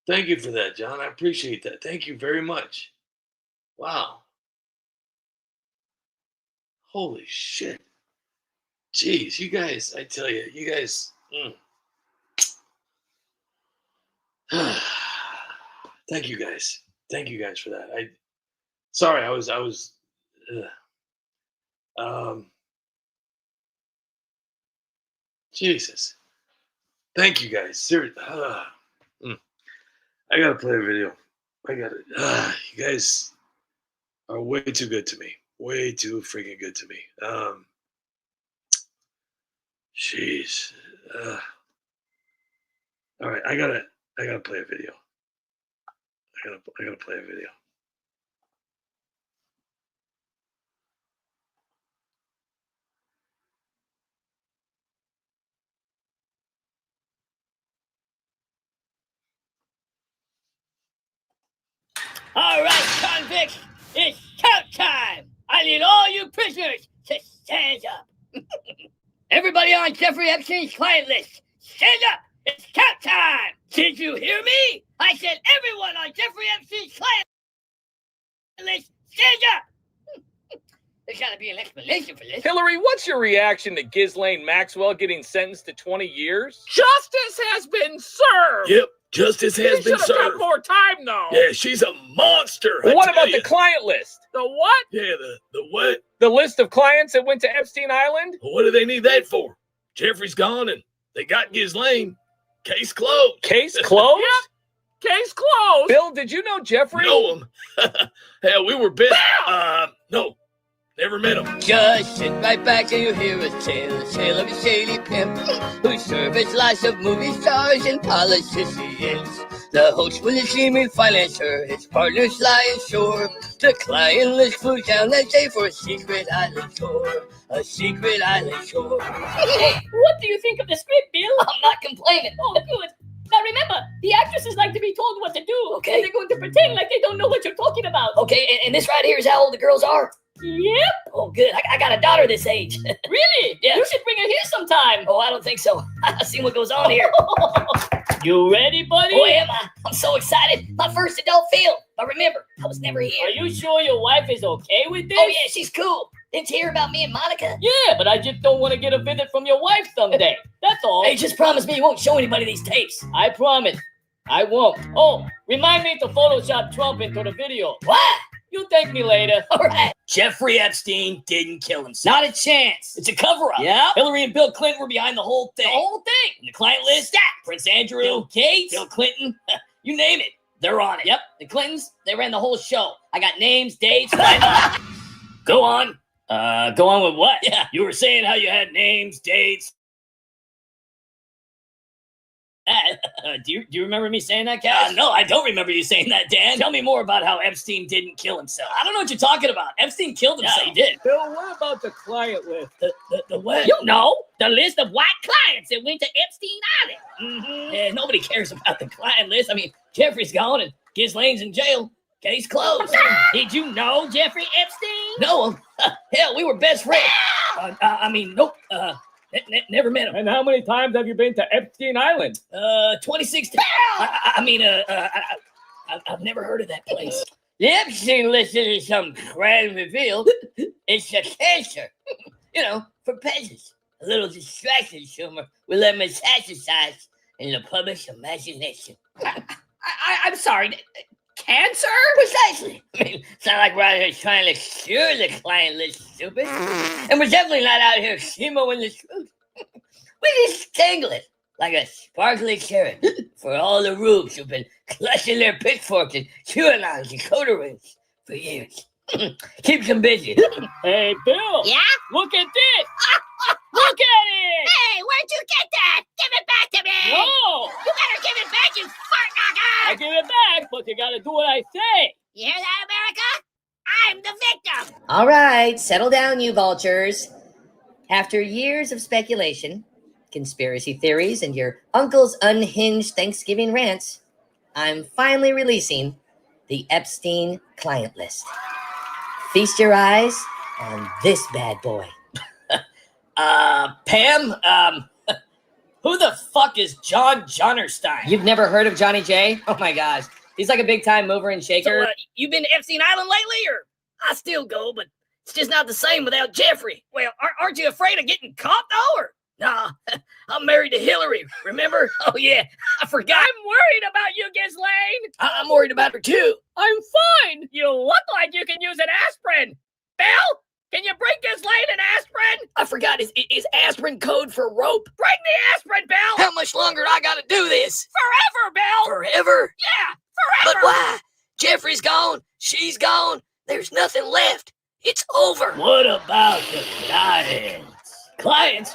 Thank you for that, John. I appreciate that. Thank you very much. Wow. Holy shit. Jeez, you guys, I tell you, you guys. Thank you guys. Thank you guys for that. Sorry, I was Jesus. Thank you guys. Seriously. I gotta play a video. I gotta. You guys are way too good to me. Way too freaking good to me. Jeez. All right, I gotta play a video. I gotta play a video. All right, convicts, it's count time. I need all you prisoners to stand up. Everybody on Jeffrey Epstein's client list, stand up. It's count time. Did you hear me? I said everyone on Jeffrey Epstein's client list, stand up. There's got to be an explanation for this. Hillary, what's your reaction to Ghislaine Maxwell getting sentenced to 20 years? Justice has been served. Yep, justice has She been should have got served. more time, though. Yeah, she's a monster. I What tell about ya. the client list? The what? Yeah, the what? The list of clients that went to Epstein Island? What do they need that for? Jeffrey's gone and they got Ghislaine. Case closed. Case closed? Case closed. Bill, did you know Jeffrey? Know him. Hell, we were best. No, never met him. Just sit right back and you hear a tale of a shady pimp who serves lots of movie stars and politicians. The host will seemingly finance her, his partners lie ashore. The client list flew down that day for a secret island shore. A secret island shore. Hey, what do you think of the script, Bill? I'm not complaining. Oh, good. Now remember, the actresses like to be told what to do. Okay. And they're going to pretend like they don't know what you're talking about. Okay, and this right here is how old the girls are? Yep. Oh, good. I got a daughter this age. Really? Yeah. You should bring her here sometime. Oh, I don't think so. I've seen what goes on here. You ready, buddy? Boy, am I. I'm so excited. My first adult film. But remember, I was never Are here. you sure your wife is okay with this? Oh, yeah, she's cool. Didn't you hear about me and Monica? Yeah, but I just don't want to get a visit from your wife someday. That's all. Hey, just promise me you won't show anybody these tapes. I promise. I won't. Oh, remind me to Photoshop Trump into the video. Why? You thank me later. All right. Jeffrey Epstein didn't kill himself. Not a chance. It's a cover-up. Yeah. Hillary and Bill Clinton were behind the whole thing. The whole thing. And the client list, Prince Andrew, Bill Gates. Bill Clinton, you name it, they're on it. Yep. The Clintons, they ran the whole show. I got names, dates. Why not? Go on. Go on with what? Yeah, you were saying how you had names, dates. Do you remember me saying that, Cash? No, I don't remember you saying that, Dan. Tell me more about how Epstein didn't kill himself. I don't know what you're talking about. Epstein killed himself. Yeah, he did. Bill, what about the client list? The what? You know, the list of white clients that went to Epstein Island. Mm-hmm. Yeah, nobody cares about the client list. I mean, Jeffrey's gone and Ghislaine's in jail. Case closed. Did you know Jeffrey Epstein? No, hell, we were best friends. Nope. Never met him. And how many times have you been to Epstein Island? 26. I've never heard of that place. The Epstein list isn't some grand reveal. It's a cancer. For peasants. A little distraction, Schumer. We let metastasize in the public's imagination. I'm sorry. Cancer? Precisely. It's not like we're out here trying to cure the client list, stupid. And we're definitely not out here schemoing the truth. We just tangle it like a sparkly carrot for all the rubes who've been clutching their pitchforks and QAnon Dakota rings for years. Keeps them busy. Hey, Bill. Yeah? Look at this. Look at it. Hey, where'd you get that? Give it back to me. Whoa. You better give it back, you fart I knocker. give it back, but you gotta do what I say. You hear that, America? I'm the victim. All right, settle down, you vultures. After years of speculation, conspiracy theories, and your uncle's unhinged Thanksgiving rants, I'm finally releasing the Epstein client list. Feast your eyes on this bad boy. Pam, Who the fuck is John Johnerstein? You've never heard of Johnny J? Oh my gosh. He's like a big time mover and shaker. So, you been to Epstein Island lately, or? I still go, but it's just not the same without Jeffrey. Well, aren't you afraid of getting caught, though, or? Nah, I'm married to Hillary, remember? Oh, yeah, I forgot. I'm worried about you, Ghislaine. I'm worried about her, too. I'm fine. You look like you can use an aspirin. Belle, can you bring Ghislaine an aspirin? I forgot, is aspirin code for rope? Bring the aspirin, Belle. How much longer do I gotta do this? Forever, Belle. Forever? Yeah, But forever. why? Jeffrey's gone, she's gone, there's nothing left. It's over. What about the clients? Clients?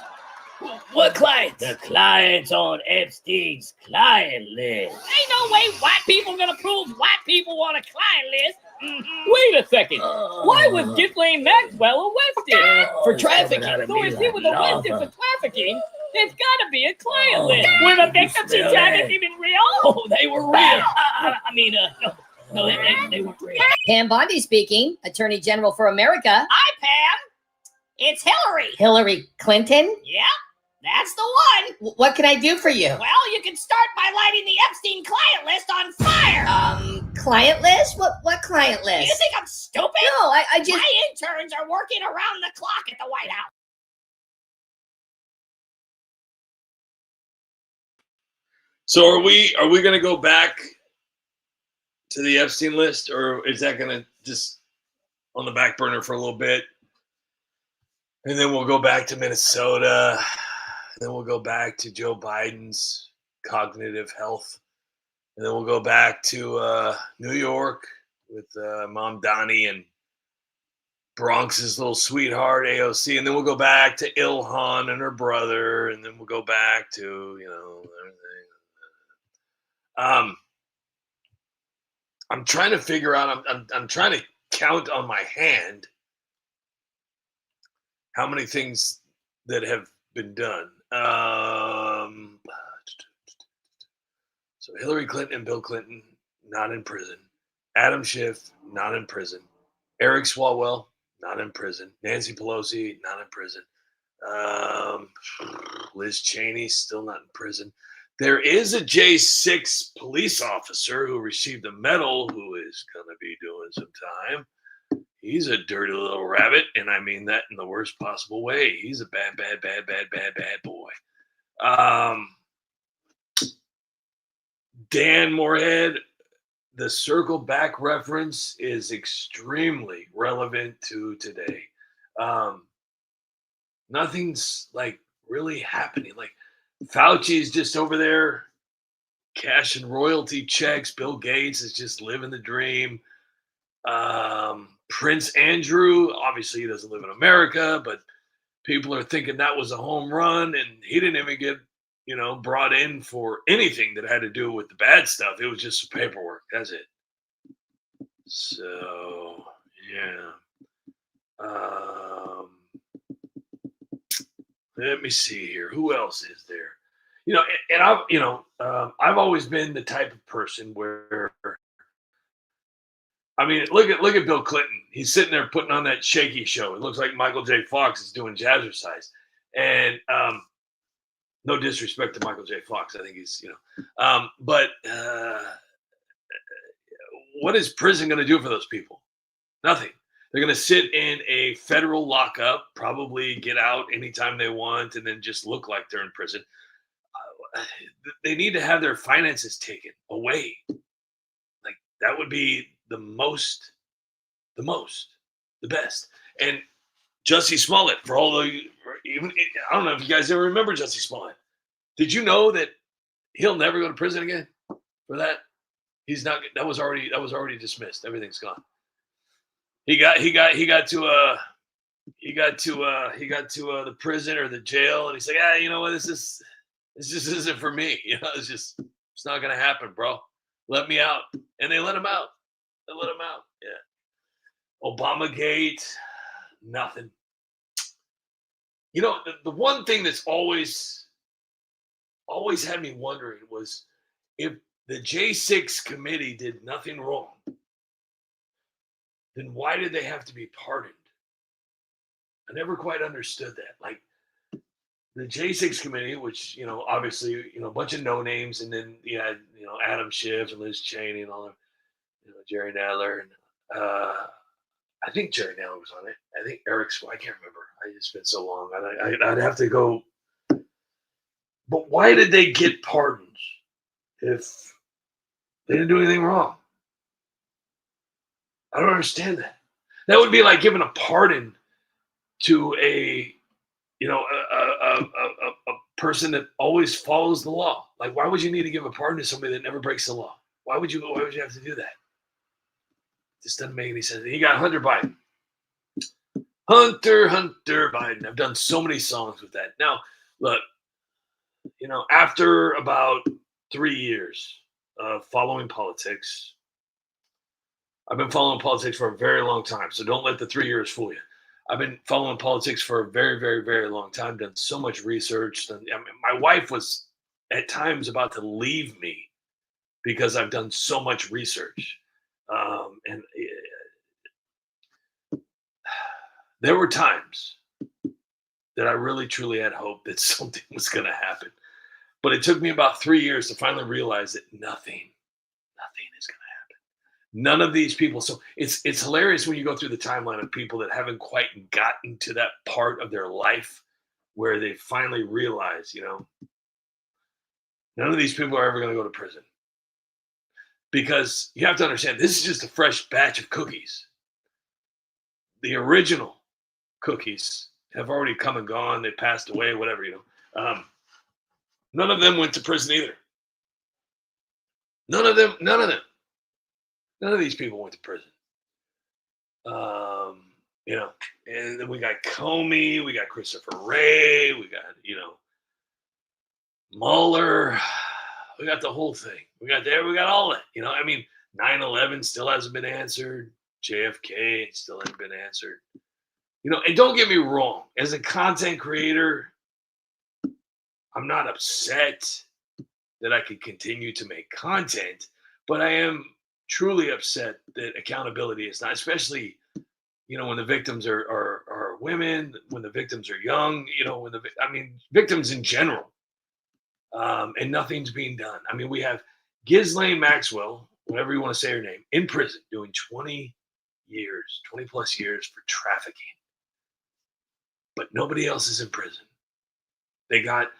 What clients? The clients on Epstein's client list. Ain't no way white people gonna prove white people on a client list. Wait a second. Why was Ghislaine Maxwell arrested? For trafficking. So if he was arrested for trafficking, there's gotta be a client list. Were the victims he targeted even real? Oh, they were real. I mean, no, they weren't real. Pam Bondi speaking, Attorney General for America. Hi, Pam. It's Hillary. Hillary Clinton. Yeah, that's the one. What can I do for you? Well, you can start by lighting the Epstein client list on fire. Client list? What client Do you list? think I'm stupid? No, I just... My interns are working around the clock at the White House. So are we going to go back to the Epstein list, or is that going to just on the back burner for a little bit? And then we'll go back to Minnesota. And then we'll go back to Joe Biden's cognitive health. And then we'll go back to New York with Mom Donnie and Bronx's little sweetheart, AOC. And then we'll go back to Ilhan and her brother. And then we'll go back to, everything. I'm trying to figure out, I'm trying to count on my hand how many things that have been done. So Hillary Clinton and Bill Clinton, not in prison. Adam Schiff, not in prison. Eric Swalwell, not in prison. Nancy Pelosi, not in prison. Liz Cheney, still not in prison. There is a J6 police officer who received a medal who is going to be doing some time. He's a dirty little rabbit, and I mean that in the worst possible way. He's a bad boy. Dan Moorhead, the circle back reference is extremely relevant to today. Nothing's like really happening. Like Fauci's just over there cashing royalty checks. Bill Gates is just living the dream. Prince Andrew, obviously he doesn't live in America, but people are thinking that was a home run, and he didn't even get, brought in for anything that had to do with the bad stuff. It was just some paperwork. That's it. So, yeah. Let me see here. Who else is there? And I've always been the type of person where, I mean, look at Bill Clinton. He's sitting there putting on that shaky show. It looks like Michael J. Fox is doing jazzercise. And no disrespect to Michael J. Fox. I think he's, but what is prison going to do for those people? Nothing. They're going to sit in a federal lockup, probably get out anytime they want, and then just look like they're in prison. They need to have their finances taken away. Like that would be the best. And Jussie Smollett, for all of you, even I don't know if you guys ever remember Jussie Smollett. Did you know that he'll never go to prison again for that? He's not. That was already dismissed. Everything's gone. He got to the prison or the jail, and he's like, you know what? This just isn't for me. It's not gonna happen, bro. Let me out, and they let him out. Yeah. Obamagate, nothing. The one thing that's always had me wondering was if the J6 committee did nothing wrong, then why did they have to be pardoned? I never quite understood that. Like, the J6 committee, which, obviously, a bunch of no names, and then you had, Adam Schiff and Liz Cheney and all them, Jerry Nadler, and I think Jerry Nadler was on it. I think Eric's, I can't remember. It's been so long. I'd have to go. But why did they get pardons if they didn't do anything wrong? I don't understand that. That would be like giving a pardon to a person that always follows the law. Like, why would you need to give a pardon to somebody that never breaks the law? Why would you have to do that? This doesn't make any sense. You got Hunter Biden. Hunter Biden. I've done so many songs with that. Now, look, after about 3 years of following politics, I've been following politics for a very long time, so don't let the 3 years fool you. I've been following politics for a very, very, very long time, done so much research. My wife was at times about to leave me because I've done so much research. And there were times that I really, truly had hope that something was going to happen. But it took me about 3 years to finally realize that nothing is going to happen. None of these people. So it's hilarious when you go through the timeline of people that haven't quite gotten to that part of their life where they finally realize, none of these people are ever going to go to prison. Because you have to understand, this is just a fresh batch of cookies. The original cookies have already come and gone. They passed away, whatever, None of them went to prison either. None of these people went to prison. And then we got Comey, we got Christopher Wray, we got, Mueller. We got the whole thing. We got all that. 9/11 still hasn't been answered. JFK still hasn't been answered. And don't get me wrong. As a content creator, I'm not upset that I could continue to make content, but I am truly upset that accountability is not, especially, when the victims are women, when the victims are young, victims in general. And nothing's being done. We have Ghislaine Maxwell, whatever you want to say her name, in prison doing 20 plus years for trafficking. But nobody else is in prison. They got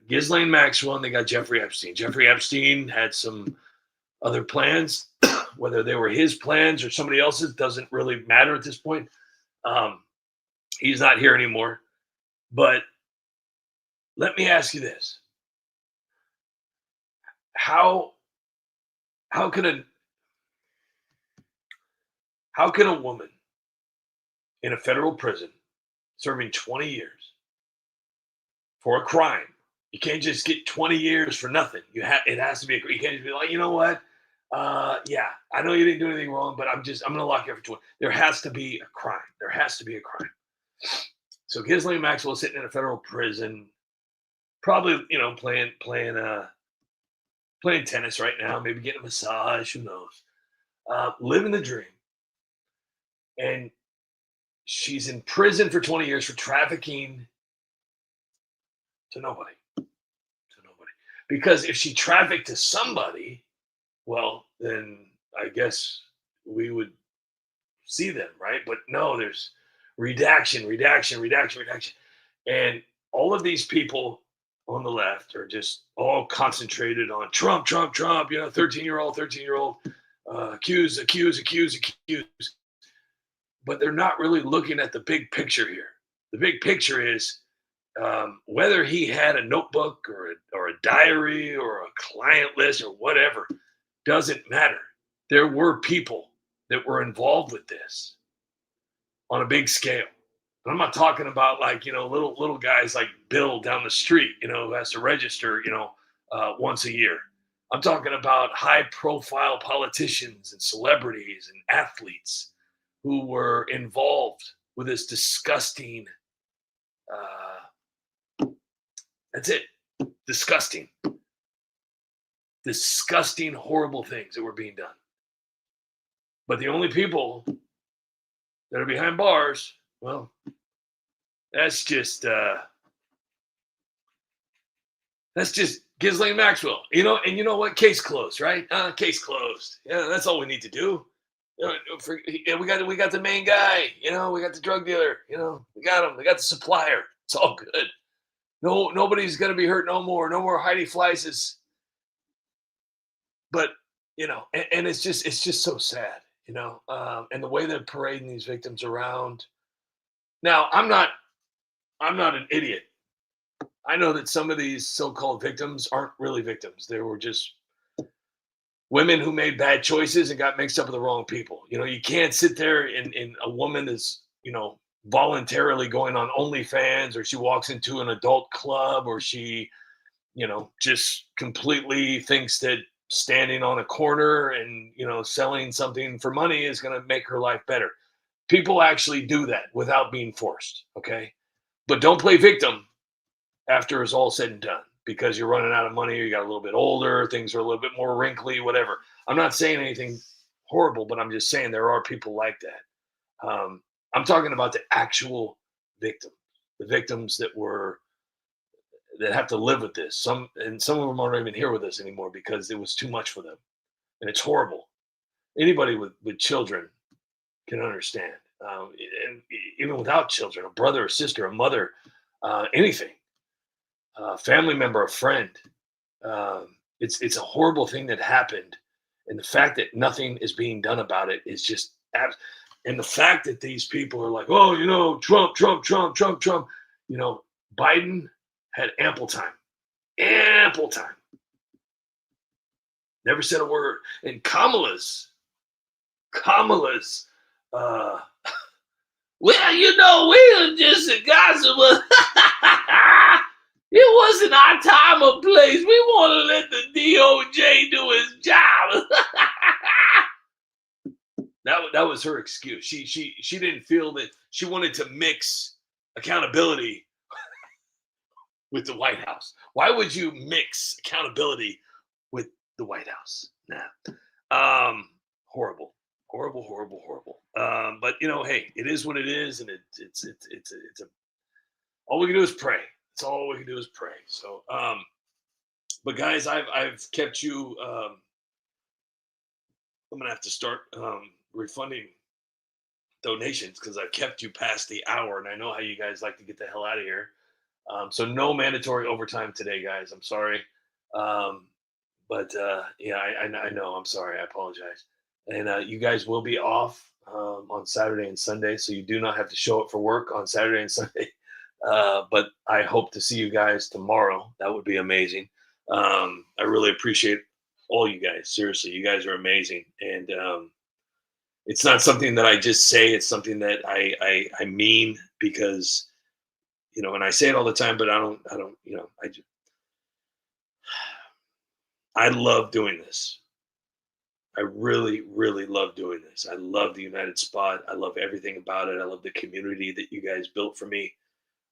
Ghislaine Maxwell and they got Jeffrey Epstein. Jeffrey Epstein had some other plans, whether they were his plans or somebody else's, doesn't really matter at this point. He's not here anymore. But let me ask you this. How can a woman in a federal prison serving 20 years for a crime? You can't just get 20 years for nothing. It has to be. You can't just be like, you know what? Yeah, I know you didn't do anything wrong, but I'm going to lock you up for 20. There has to be a crime. There has to be a crime. So Ghislaine Maxwell is sitting in a federal prison, probably playing tennis right now, maybe getting a massage, who knows? Living the dream. And she's in prison for 20 years for trafficking to nobody. Because if she trafficked to somebody, well, then I guess we would see them, right? But no, there's redaction. And all of these people on the left are just all concentrated on Trump, 13-year-old, accused. But they're not really looking at the big picture here. The big picture is whether he had a notebook or a diary or a client list or whatever, doesn't matter. There were people that were involved with this on a big scale. And I'm not talking about little guys like Bill down the street, who has to register, once a year. I'm talking about high profile politicians and celebrities and athletes who were involved with this disgusting, that's it, disgusting, horrible things that were being done. But the only people that are behind bars, well, that's just That's just Ghislaine Maxwell, and you know what? Case closed, right? Case closed. Yeah, that's all we need to do. We got the main guy, we got the drug dealer, we got him. We got the supplier. It's all good. No, nobody's gonna be hurt no more. No more Heidi Fleises. But and it's just so sad, and the way they're parading these victims around. Now, I'm not an idiot. I know that some of these so-called victims aren't really victims. They were just women who made bad choices and got mixed up with the wrong people. You can't sit there and a woman is, voluntarily going on OnlyFans, or she walks into an adult club, or she, just completely thinks that standing on a corner and, selling something for money is going to make her life better. People actually do that without being forced. Okay. But don't play victim after it's all said and done, because you're running out of money, or you got a little bit older, things are a little bit more wrinkly, whatever. I'm not saying anything horrible, but I'm just saying there are people like that. I'm talking about the actual victim, the victims that have to live with this. Some of them aren't even here with us anymore because it was too much for them, and it's horrible. Anybody with children can understand, and even without children, a brother, a sister, a mother, anything. Family member, a friend. It's a horrible thing that happened, and the fact that nothing is being done about it is just and the fact that these people are like, oh, Trump. Biden had ample time, never said a word. And Kamala's, well, we were just a gossip. It wasn't our time or place. We want to let the DOJ do his job. That was her excuse. She didn't feel that she wanted to mix accountability with the White House. Why would you mix accountability with the White House? Nah. Horrible. But hey, it is what it is, and it's all we can do is pray. That's all we can do is pray. So, but guys, I've kept you. I'm gonna have to start refunding donations because I've kept you past the hour, and I know how you guys like to get the hell out of here. So no mandatory overtime today, guys. I'm sorry, but yeah, I know. I'm sorry. I apologize. And you guys will be off on Saturday and Sunday, so you do not have to show up for work on Saturday and Sunday. But I hope to see you guys tomorrow. That would be amazing. I really appreciate all you guys. Seriously, you guys are amazing. And it's not something that I just say. It's something that I mean, because, and I say it all the time, but I don't, I love doing this. I really, really love doing this. I love the United Spot. I love everything about it. I love the community that you guys built for me.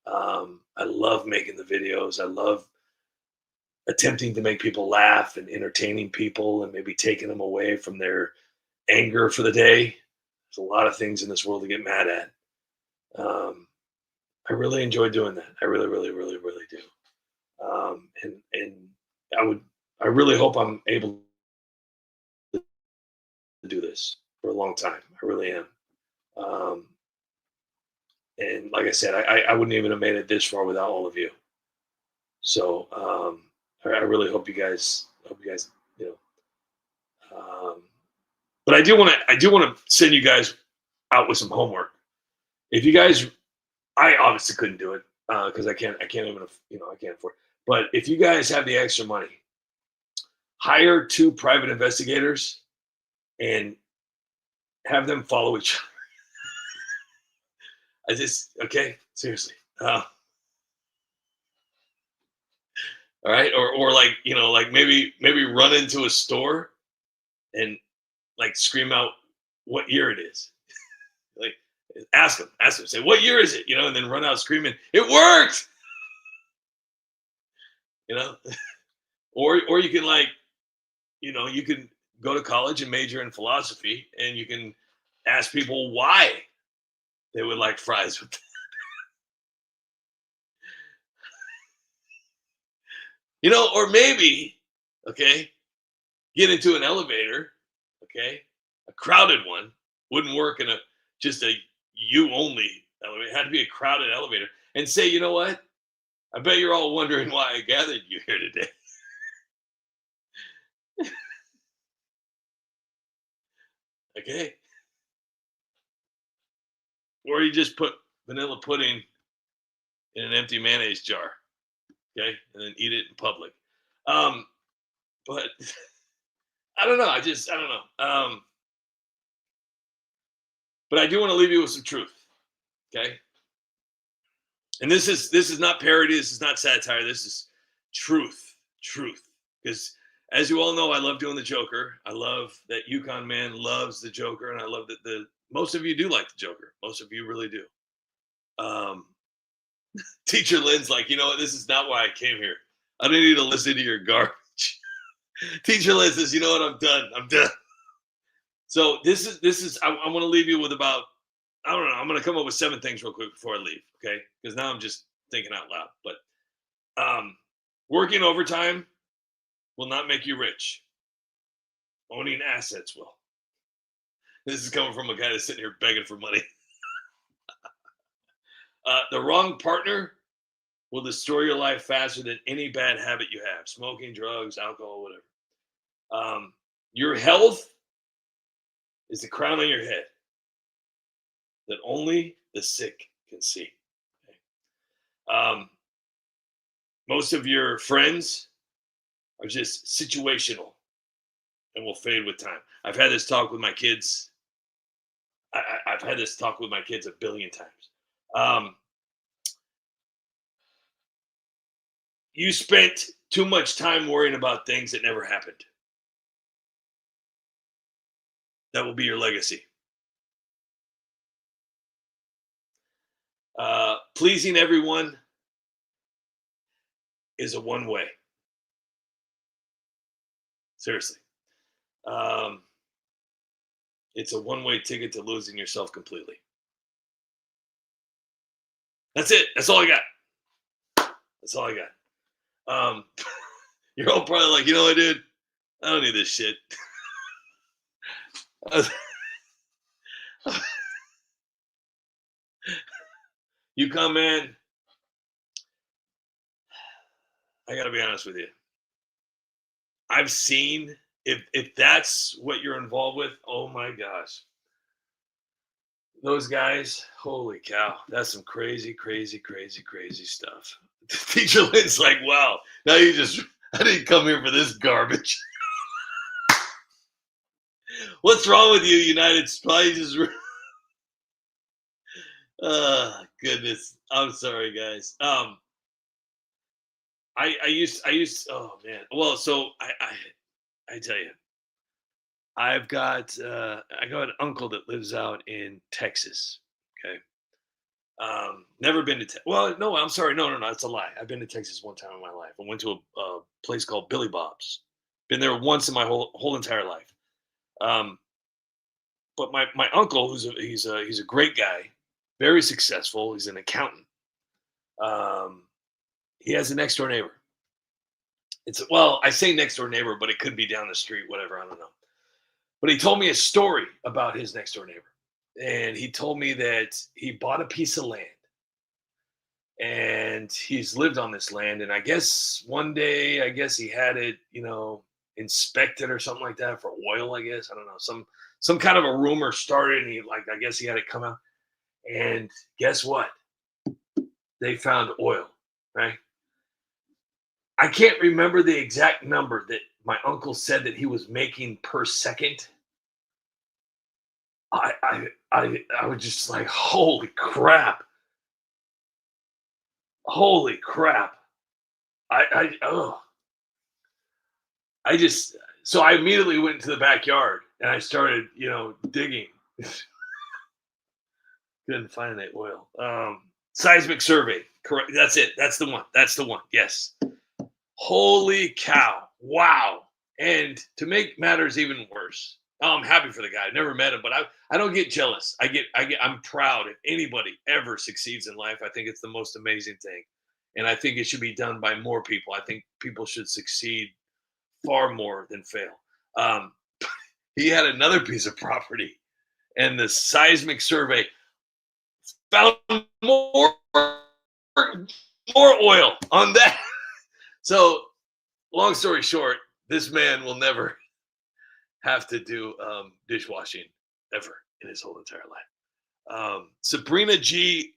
I love making the videos. I love attempting to make people laugh and entertaining people and maybe taking them away from their anger for the day. There's a lot of things in this world to get mad at. I really enjoy doing that. I really, really, really, really do. And I really hope I'm able to do this for a long time. I really am. And like I said, I wouldn't even have made it this far without all of you. So I really hope you guys, but I do want to send you guys out with some homework. If you guys, I obviously couldn't do it because I can't even, I can't afford it. But if you guys have the extra money, hire 2 private investigators and have them follow each other. Okay, seriously. All right. Or like, like maybe run into a store and like scream out what year it is. Like ask them, say, what year is it? And then run out screaming, it worked. Or you can you can go to college and major in philosophy, and you can ask people why they would like fries with that. You know, or maybe, okay, get into an elevator, okay, a crowded one wouldn't work in just a you only elevator. It had to be a crowded elevator, and say, you know what? I bet you're all wondering why I gathered you here today. Okay, or you just put vanilla pudding in an empty mayonnaise jar, okay, and then eat it in public. But I don't know. I don't know. But I do want to leave you with some truth, okay? And this is not parody. This is not satire. This is truth, Because as you all know, I love doing the Joker. I love that Yukon Man loves the Joker, and I love that most of you do like the Joker. Most of you really do. Teacher Lynn's like, you know what? This is not why I came here. I don't need to listen to your garbage. Teacher Lynn says, you know what? I'm done. So this is. I want to leave you with about, I don't know. I'm going to come up with 7 things real quick before I leave, okay? Because now I'm just thinking out loud. But working overtime will not make you rich. Owning assets will. This is coming from a guy that's sitting here begging for money. The wrong partner will destroy your life faster than any bad habit you have. Smoking, drugs, alcohol, whatever. Your health is the crown on your head that only the sick can see. Okay? Most of your friends are just situational and will fade with time. I've had this talk with my kids. I've had this talk with my kids a billion times. You spent too much time worrying about things that never happened. That will be your legacy. Pleasing everyone is a one-way. Seriously. It's a one-way ticket to losing yourself completely. That's it. That's all I got. That's all I got. You're all probably like, you know what, dude? I don't need this shit. Yukon Man, I gotta be honest with you. I've seen, if that's what you're involved with, oh my gosh. Those guys, holy cow, that's some crazy stuff. Teacher Lynn's like, wow, now I didn't come here for this garbage. What's wrong with you, United Spices? Goodness. I'm sorry, guys. I used, oh man. Well, so I tell you, I got an uncle that lives out in Texas. Okay. Never been to well, no, I'm sorry. No, it's a lie. I've been to Texas one time in my life. I went to a place called Billy Bob's. Been there once in my whole entire life. But my uncle, he's a great guy, very successful. He's an accountant. He has a next door neighbor. I say next door neighbor, but it could be down the street, whatever. I don't know. But he told me a story about his next door neighbor. And he told me that he bought a piece of land and he's lived on this land. And I guess one day, he had it, inspected or something like that for oil, I guess. I don't know. Some kind of a rumor started and I guess he had it come out. And guess what? They found oil, right? I can't remember the exact number that my uncle said that he was making per second. I was just like, holy crap. So I immediately went to the backyard and I started, digging. Couldn't find that oil. Seismic survey. Correct. That's it. That's the one. Yes. Holy cow. Wow. And to make matters even worse, I'm happy for the guy. I never met him, but I don't get jealous. I'm proud if anybody ever succeeds in life. I think it's the most amazing thing. And I think it should be done by more people. I think people should succeed far more than fail. He had another piece of property, and the seismic survey found more oil on that. So, long story short, this man will never have to do dishwashing ever in his whole entire life. Sabrina G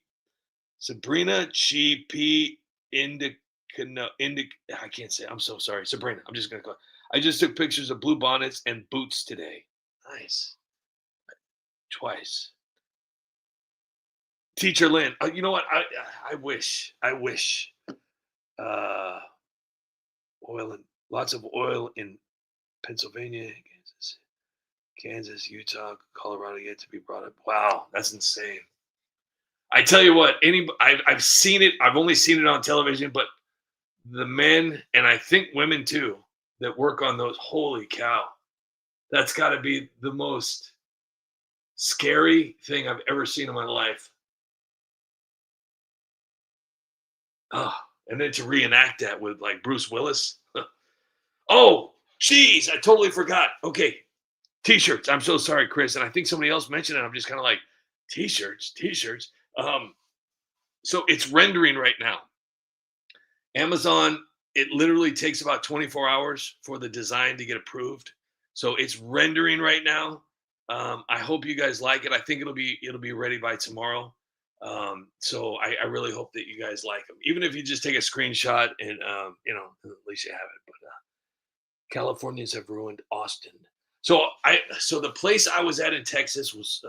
P I can't say. I'm so sorry, Sabrina. I'm just gonna call. I just took pictures of blue bonnets and boots today. Nice. Twice. Teacher Lynn. You know what? I wish. Oil and lots of oil in Pennsylvania, Kansas, Utah, Colorado yet to be brought up. Wow, that's insane. I tell you what, I've seen it. I've only seen it on television, but the men, and I think women too, that work on those, holy cow, that's got to be the most scary thing I've ever seen in my life. Oh, and then to reenact that with like Bruce Willis. Oh, geez, I totally forgot. Okay, T-shirts. I'm so sorry, Chris, and I think somebody else mentioned it. I'm just kind of like, T-shirts. So it's rendering right now. Amazon, it literally takes about 24 hours for the design to get approved. So it's rendering right now. I hope you guys like it. I think it'll be ready by tomorrow. So I really hope that you guys like them. Even if you just take a screenshot and at least you have it. But Californians have ruined Austin. So the place I was at in Texas was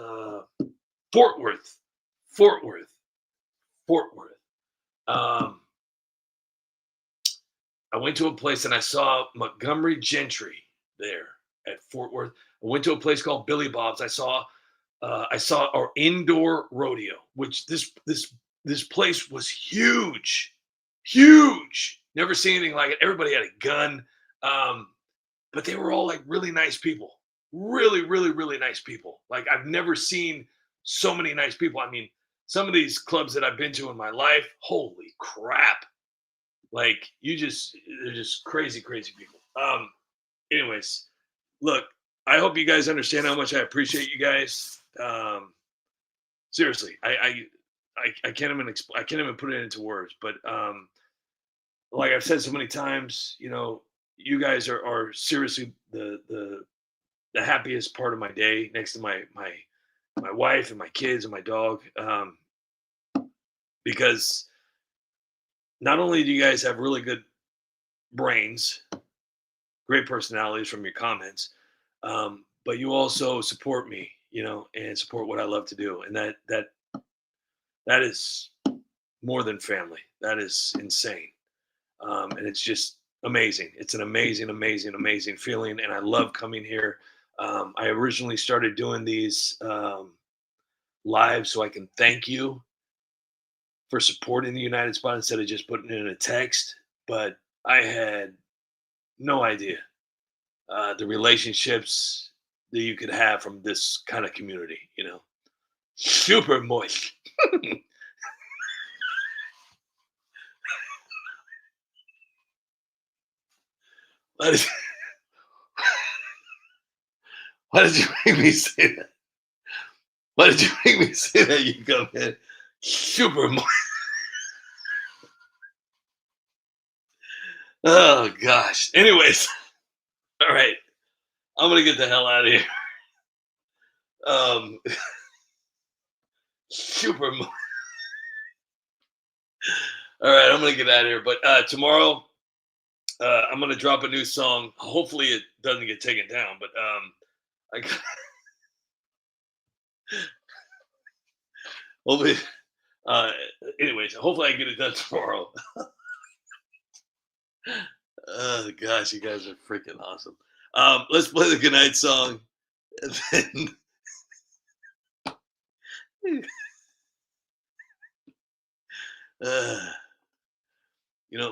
Fort Worth. I went to a place and I saw Montgomery Gentry there at Fort Worth. I went to a place called Billy Bob's. I saw our indoor rodeo, which this place was huge. Never seen anything like it. Everybody had a gun, but they were all like really nice people. Really, really, really nice people. Like I've never seen so many nice people. I mean, some of these clubs that I've been to in my life, holy crap. Like they're just crazy people. Anyways, look, I hope you guys understand how much I appreciate you guys. Seriously, I can't even put it into words, but like I've said so many times, you guys are seriously the happiest part of my day next to my wife and my kids and my dog. Because not only do you guys have really good brains, great personalities from your comments, but you also support me, and support what I love to do. And that is more than family. That is insane. And it's just amazing. It's an amazing feeling. And I love coming here. I originally started doing these live so I can thank you for supporting the United Spot instead of just putting it in a text. But I had no idea the relationships that you could have from this kind of community, super moist. Why did you make me say that? Why did you make me say that? You come in super moist. Oh gosh. Anyways, all right. I'm gonna get the hell out of here. Super moist. All right, I'm gonna get out of here. But tomorrow, I'm gonna drop a new song. Hopefully, it doesn't get taken down. But hopefully, anyways, hopefully I can get it done tomorrow. Oh gosh, you guys are freaking awesome. Let's play the goodnight song, and then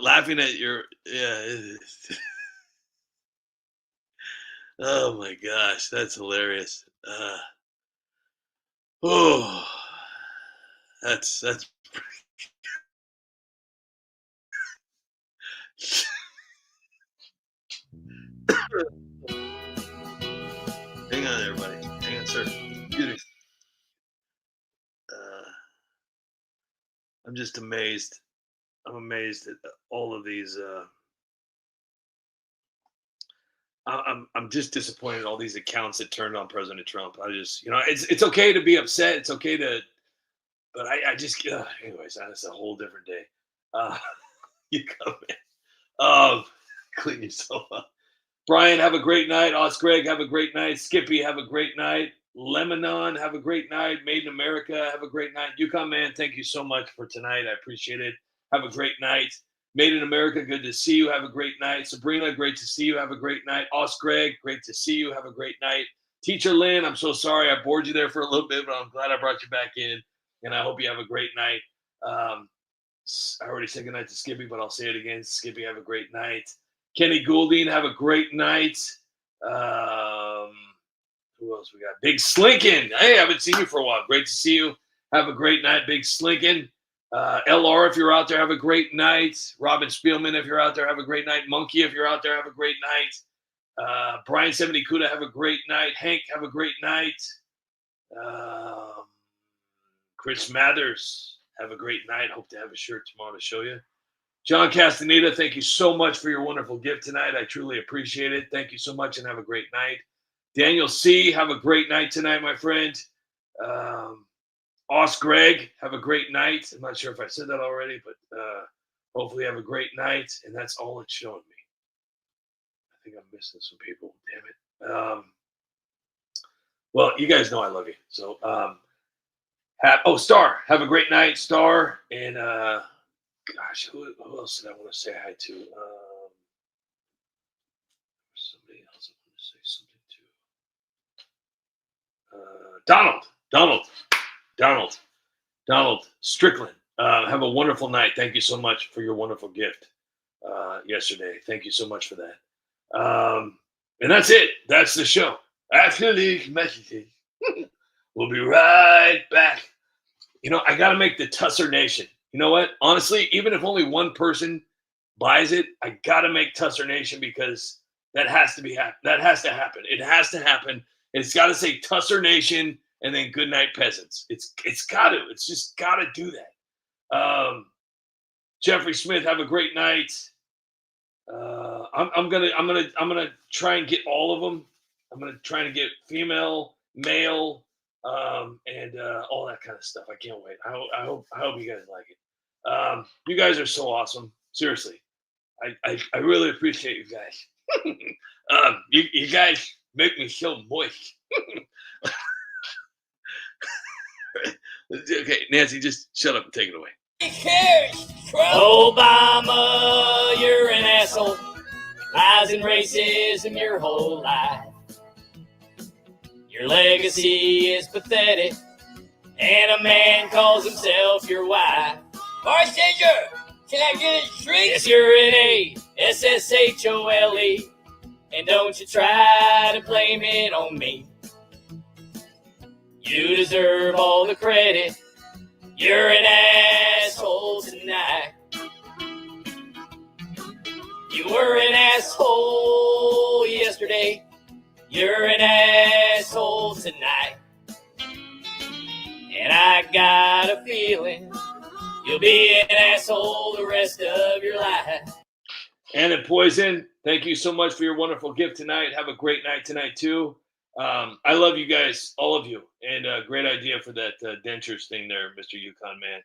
laughing at your oh my gosh, that's hilarious. Oh, that's Hang on, everybody. Hang on, sir. Excuse me. I'm just amazed. I'm amazed at all of these. I'm just disappointed in all these accounts that turned on President Trump. I just, it's okay to be upset. It's okay to, but I just, anyways, that's a whole different day. You come in. Clean yourself up. Brian, have a great night. Greg, have a great night. Skippy, have a great night. Lebanon, have a great night. Made in America, have a great night. Yukon Man, thank you so much for tonight. I appreciate it. Have a great night. Made in America, good to see you. Have a great night. Sabrina, great to see you. Have a great night. Greg, great to see you. Have a great night. Teacher Lynn, I'm so sorry I bored you there for a little bit, but I'm glad I brought you back in, and I hope you have a great night. I already said good night to Skippy, but I'll say it again. Skippy, have a great night. Kenny Goulding, have a great night. Who else we got? Big Slinkin. Hey, I haven't seen you for a while. Great to see you. Have a great night, Big Slinkin. LR, if you're out there, have a great night. Robin Spielman, if you're out there, have a great night. Monkey, if you're out there, have a great night. Brian 70 Kuda, have a great night. Hank, have a great night. Chris Mathers, have a great night. Hope to have a shirt tomorrow to show you. John Castaneda, thank you so much for your wonderful gift tonight. I truly appreciate it. Thank you so much and have a great night. Daniel C., have a great night tonight, my friend. Greg, have a great night. I'm not sure if I said that already, but hopefully have a great night. And that's all it's showing me. I think I'm missing some people. Damn it. Well, you guys know I love you. So, Star, have a great night, Star. And gosh, who else did I want to say hi to? Somebody else I want to say something to. Donald Strickland. Have a wonderful night. Thank you so much for your wonderful gift yesterday. Thank you so much for that. And that's it. That's the show. After these messages, we'll be right back. I got to make the Tusser Nation. You know what? Honestly, even if only one person buys it, I got to make Tusser Nation because that has to happen. It has to happen. It's got to say Tusser Nation and then Good Night Peasants. It's got to. It's just got to do that. Jeffrey Smith, have a great night. I'm gonna try and get all of them. I'm gonna try to get female, male, and all that kind of stuff. I can't wait. I hope you guys like it. You guys are so awesome. Seriously, I really appreciate you guys. You guys make me so moist. Okay, Nancy, just shut up and take it away. Obama, you're an asshole. Lies and racism your whole life. Your legacy is pathetic, and a man calls himself your wife. Bartender, can I get a drink? Yes, you're an A-S-S-H-O-L-E, and don't you try to blame it on me. You deserve all the credit. You're an asshole tonight. You were an asshole yesterday. You're an asshole tonight. And I got a feeling you'll be an asshole the rest of your life. And in Poison, thank you so much for your wonderful gift tonight. Have a great night tonight, too. I love you guys, all of you. And great idea for that dentures thing there, Mr. Yukon Man.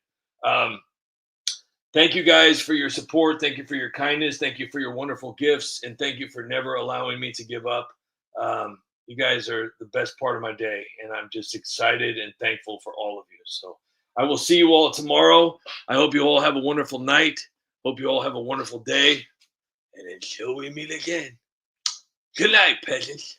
Thank you guys for your support. Thank you for your kindness. Thank you for your wonderful gifts. And thank you for never allowing me to give up. You guys are the best part of my day. And I'm just excited and thankful for all of you. So I will see you all tomorrow. I hope you all have a wonderful night. Hope you all have a wonderful day. And until we meet again, good night, peasants.